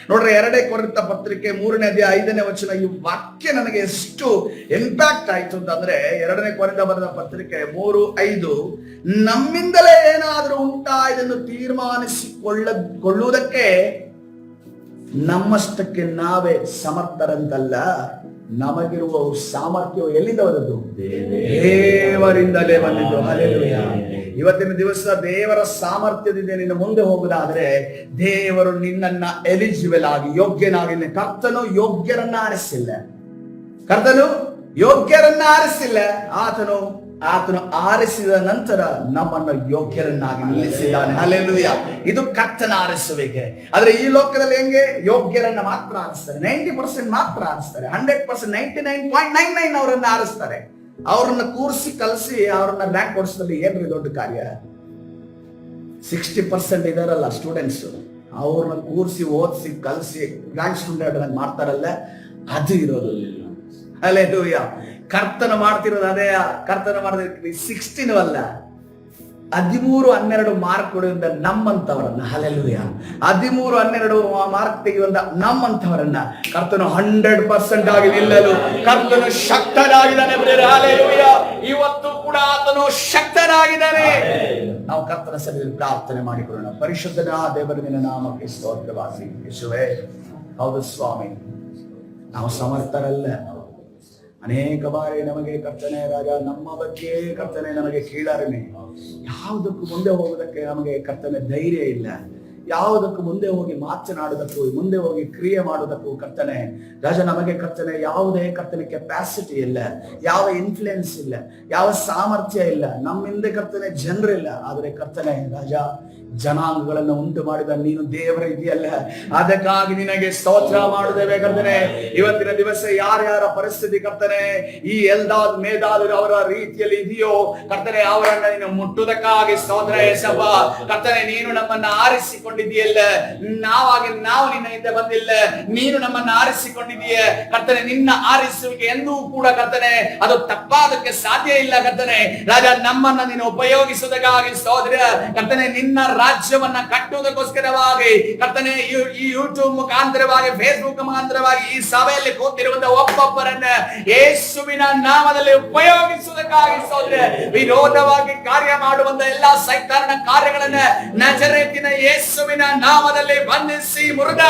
S1: ನೋಡ್ರಿ, 2 ಕೊರಿಂಥ ಪತ್ರಿಕೆ 3ನೇ ಅಧ್ಯಾಯ 5ನೇ ವಚನ. ಈ ವಾಕ್ಯ ನನಗೆ ಎಷ್ಟು ಇಂಪ್ಯಾಕ್ಟ್ ಆಯ್ತು ಅಂತಂದ್ರೆ, 2ನೇ ಕೊರಿಂಥ ಬರೆದ ಪತ್ರಿಕೆ 3:5, ನಮ್ಮಿಂದಲೇ ಏನಾದರೂ ಉಂಟಾಯದೆಂದು ತೀರ್ಮಾನಿಸಿಕೊಳ್ಳುವುದಕ್ಕೆ ನಮ್ಮಷ್ಟಕ್ಕೆ ನಾವೇ ಸಮರ್ಥರಂತಲ್ಲ, ನಮಗಿರುವ ಸಾಮರ್ಥ್ಯವು ಎಲ್ಲಿಂದ ಬಂದದ್ದು? ದೇವರಿಂದಲೇ ಬಂದಿದ್ದು. ಹಲ್ಲೆಲೂಯಾ. ಇವತ್ತಿನ ದಿವಸ ದೇವರ ಸಾಮರ್ಥ್ಯದಿಂದ ನಿನ್ನ ಮುಂದೆ ಹೋಗುವುದಾದ್ರೆ ದೇವರು ನಿನ್ನನ್ನ ಎಲಿಜಿಬಲ್ ಆಗಿ ಯೋಗ್ಯನಾಗಿ, ಕರ್ತನು ಯೋಗ್ಯರನ್ನ ಆರಿಸಿಲ್ಲ, ಕರ್ತನು ಯೋಗ್ಯರನ್ನ ಆರಿಸಿಲ್ಲ, ಆತನು ಆರಿಸಿದ ನಂತರ ನಮ್ಮನ್ನು ಯೋಗ್ಯರನ್ನಾಗಿ ನಿಲ್ಲಿಸಿದ್ದಾನೆ. ಹಲ್ಲೆಲೂಯಾ. ಇದು ಕರ್ತನ ಆರಿಸುವಿಕೆ. ಆದ್ರೆ ಈ ಲೋಕದಲ್ಲಿ ಹೆಂಗೆ? ಯೋಗ್ಯರನ್ನ ಮಾತ್ರ ಆರಿಸ್ತಾರೆ, 90% ಮಾತ್ರ ಆರಿಸ್ತಾರೆ, 100% 99.99 ಅವರನ್ನ ಆರಿಸ್ತಾರೆ. ಅವ್ರನ್ನ ಕೂರಿಸಿ ಕಲಿಸಿ ಅವ್ರನ್ನ ರ್ಯಾಂಕ್ ಕೊಡಿಸೋದ್ರಲ್ಲಿ ಏನ್ರಿ ದೊಡ್ಡ ಕಾರ್ಯ? 60% ಇದಾರಲ್ಲ ಸ್ಟೂಡೆಂಟ್ಸ್, ಅವ್ರನ್ನ ಕೂರಿಸಿ ಓದಿಸಿ ಕಲಿಸಿ ರ್ಯಾಂಕ್ ಸ್ಟೂಡೆಂಟ್ ಮಾಡ್ತಾರಲ್ಲ, ಅದು ಇರೋದು. ಹಲ್ಲೆಲೂಯಾ. ಕರ್ತನ ಮಾಡ್ತಿರೋದು ಅದೇ. ಕರ್ತನ ಮಾಡಿದ 16 ಅಲ್ಲ, 13-12 ಮಾರ್ಕ್ ಕೊಡುವಂತ ನಮ್ಮಂತವರನ್ನ, ಹಲ್ಲೆಲೂಯಾ, 13-12 ಮಾರ್ಕ್ ತೆಗೆಯುವಂತ ನಮ್ಮಂತವರನ್ನ ಕರ್ತನು 100% ಆಗಿ ನಿಲ್ಲಲು ಕರ್ತನು ಶಕ್ತನಾಗಿದ್ದಾನೆ. ಹಲ್ಲೆಲೂಯಾ. ಇವತ್ತು ಕೂಡ ಆತನು ಶಕ್ತನಾಗಿದ್ದಾನೆ. ನಾವು ಕರ್ತನ ಸನ್ನಿಧಿಯಲ್ಲಿ ಪ್ರಾರ್ಥನೆ ಮಾಡಿಕೊಳ್ಳೋಣ. ಪರಿಶುದ್ಧನ ದೇವರ ನಿನ್ನ ನಾಮಕ್ಕೆ ಸ್ತೋತ್ರವಾಗಲಿ. ಯೇಸುವೇ, ಹೌದು ಸ್ವಾಮಿ, ನಾವು ಸಮರ್ಥರಲ್ಲ. ಅನೇಕ ಬಾರಿ ನಮಗೆ ಕರ್ತನೆ ರಾಜ ನಮ್ಮ ಬಗ್ಗೆ ಕರ್ತನೆ ನಮಗೆ ಕೀಳರಿಮೆ, ಯಾವುದಕ್ಕೂ ಮುಂದೆ ಹೋಗೋದಕ್ಕೆ ನಮಗೆ ಕರ್ತನೆ ಧೈರ್ಯ ಇಲ್ಲ, ಯಾವುದಕ್ಕೂ ಮುಂದೆ ಹೋಗಿ ಮಾತನಾಡೋದಕ್ಕೂ ಮುಂದೆ ಹೋಗಿ ಕ್ರಿಯೆ ಮಾಡೋದಕ್ಕೂ ಕರ್ತನೆ ರಾಜ ನಮಗೆ ಕರ್ತನೆ ಯಾವುದೇ ಕರ್ತನೆ ಕೆಪಾಸಿಟಿ ಇಲ್ಲ, ಯಾವ ಇನ್ಫ್ಲುಯೆನ್ಸ್ ಇಲ್ಲ, ಯಾವ ಸಾಮರ್ಥ್ಯ ಇಲ್ಲ, ನಮ್ಮಿಂದ ಕರ್ತನೆ ಜನರಿಲ್ಲ. ಆದರೆ ಕರ್ತನೆ ರಾಜ ಜನಾಂಗಗಳನ್ನು ಉಂಟು ಮಾಡಿದ ನೀನು ದೇವರ ಇದೆಯಲ್ಲ, ಅದಕ್ಕಾಗಿ ನಿನಗೆ ಸ್ತೋತ್ರ ಮಾಡುತ್ತೇವೆ ಕರ್ತನೆ. ಇವತ್ತಿನ ದಿವಸ ಯಾರ್ಯಾರ ಪರಿಸ್ಥಿತಿ ಕರ್ತನೆ ಈ ಎಲ್ದಾದ್ ಮೇದಾದ್ ಅವರ ರೀತಿಯಲ್ಲಿ ಇದೆಯೋ ಕರ್ತನೆ, ಅವರನ್ನ ನೀನು ಮುಟ್ಟುವುದಕ್ಕಾಗಿ ಸ್ತೋತ್ರ ಯೇಸಪ್ಪ. ಕರ್ತನೆ, ನೀನು ನಮ್ಮನ್ನ ಆರಿಸಿಕೊಂಡಿದೆಯಲ್ಲ, ನಾವು ನಿನ್ನ ಹಿಂದೆ ಬಂದಿಲ್ಲ, ನೀನು ನಮ್ಮನ್ನ ಆರಿಸಿಕೊಂಡಿದೀಯ ಕರ್ತನೆ. ನಿನ್ನ ಆರಿಸುವಿಕೆ ಎಂದೂ ಕೂಡ ಕರ್ತನೆ ಅದು ತಪ್ಪಾದಕ್ಕೆ ಸಾಧ್ಯ ಇಲ್ಲ ಕರ್ತನೆ ರಾಜ. ನಮ್ಮನ್ನ ನೀನು ಉಪಯೋಗಿಸುವುದಕ್ಕಾಗಿ ಸ್ತೋತ್ರ ಕರ್ತನೆ. ನಿನ್ನ ರಾಜ್ಯವನ್ನ ಕಟ್ಟುವುದಕ್ಕೋಸ್ಕರವಾಗಿ ಕರ್ತನೆ ಈ ಯೂಟ್ಯೂಬ್ ಮುಖಾಂತರವಾಗಿ, ಫೇಸ್ಬುಕ್ ಮುಖಾಂತರವಾಗಿ ಈ ಸಭೆಯಲ್ಲಿ ಕೂತಿರುವಂತಹ ಒಬ್ಬೊಬ್ಬರನ್ನ ಯೇಸುವಿನ ನಾಮದಲ್ಲಿ ಉಪಯೋಗಿಸುವುದಕ್ಕಾಗಿ ಸ್ತೋತ್ರ. ವಿರೋಧವಾಗಿ ಕಾರ್ಯ ಮಾಡುವಂತ ಎಲ್ಲಾ ಸೈತಾನನ ಕಾರ್ಯಗಳನ್ನ ನಜರೇತಿನ ಯೇಸುವಿನ ನಾಮದಲ್ಲಿ ಬಂಧಿಸಿ ಮುರಿದ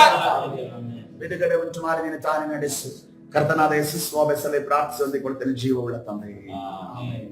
S1: ಬಿಡುಗಡೆ ಉಂಟು ಮಾಡಿ ನೀನು ತಾನೇ ನಡೆಸು. ಕರ್ತನಾದ ಯೇಸು ಸ್ವಾಭ್ಯಾಸದಲ್ಲಿ ಪ್ರಾರ್ಥಿಸಿ ಹೊಂದಿಕೊಳ್ತೇನೆ ಜೀವವುಳ್ಳ ತಂದೆಯೇ, ಆಮೆನ್.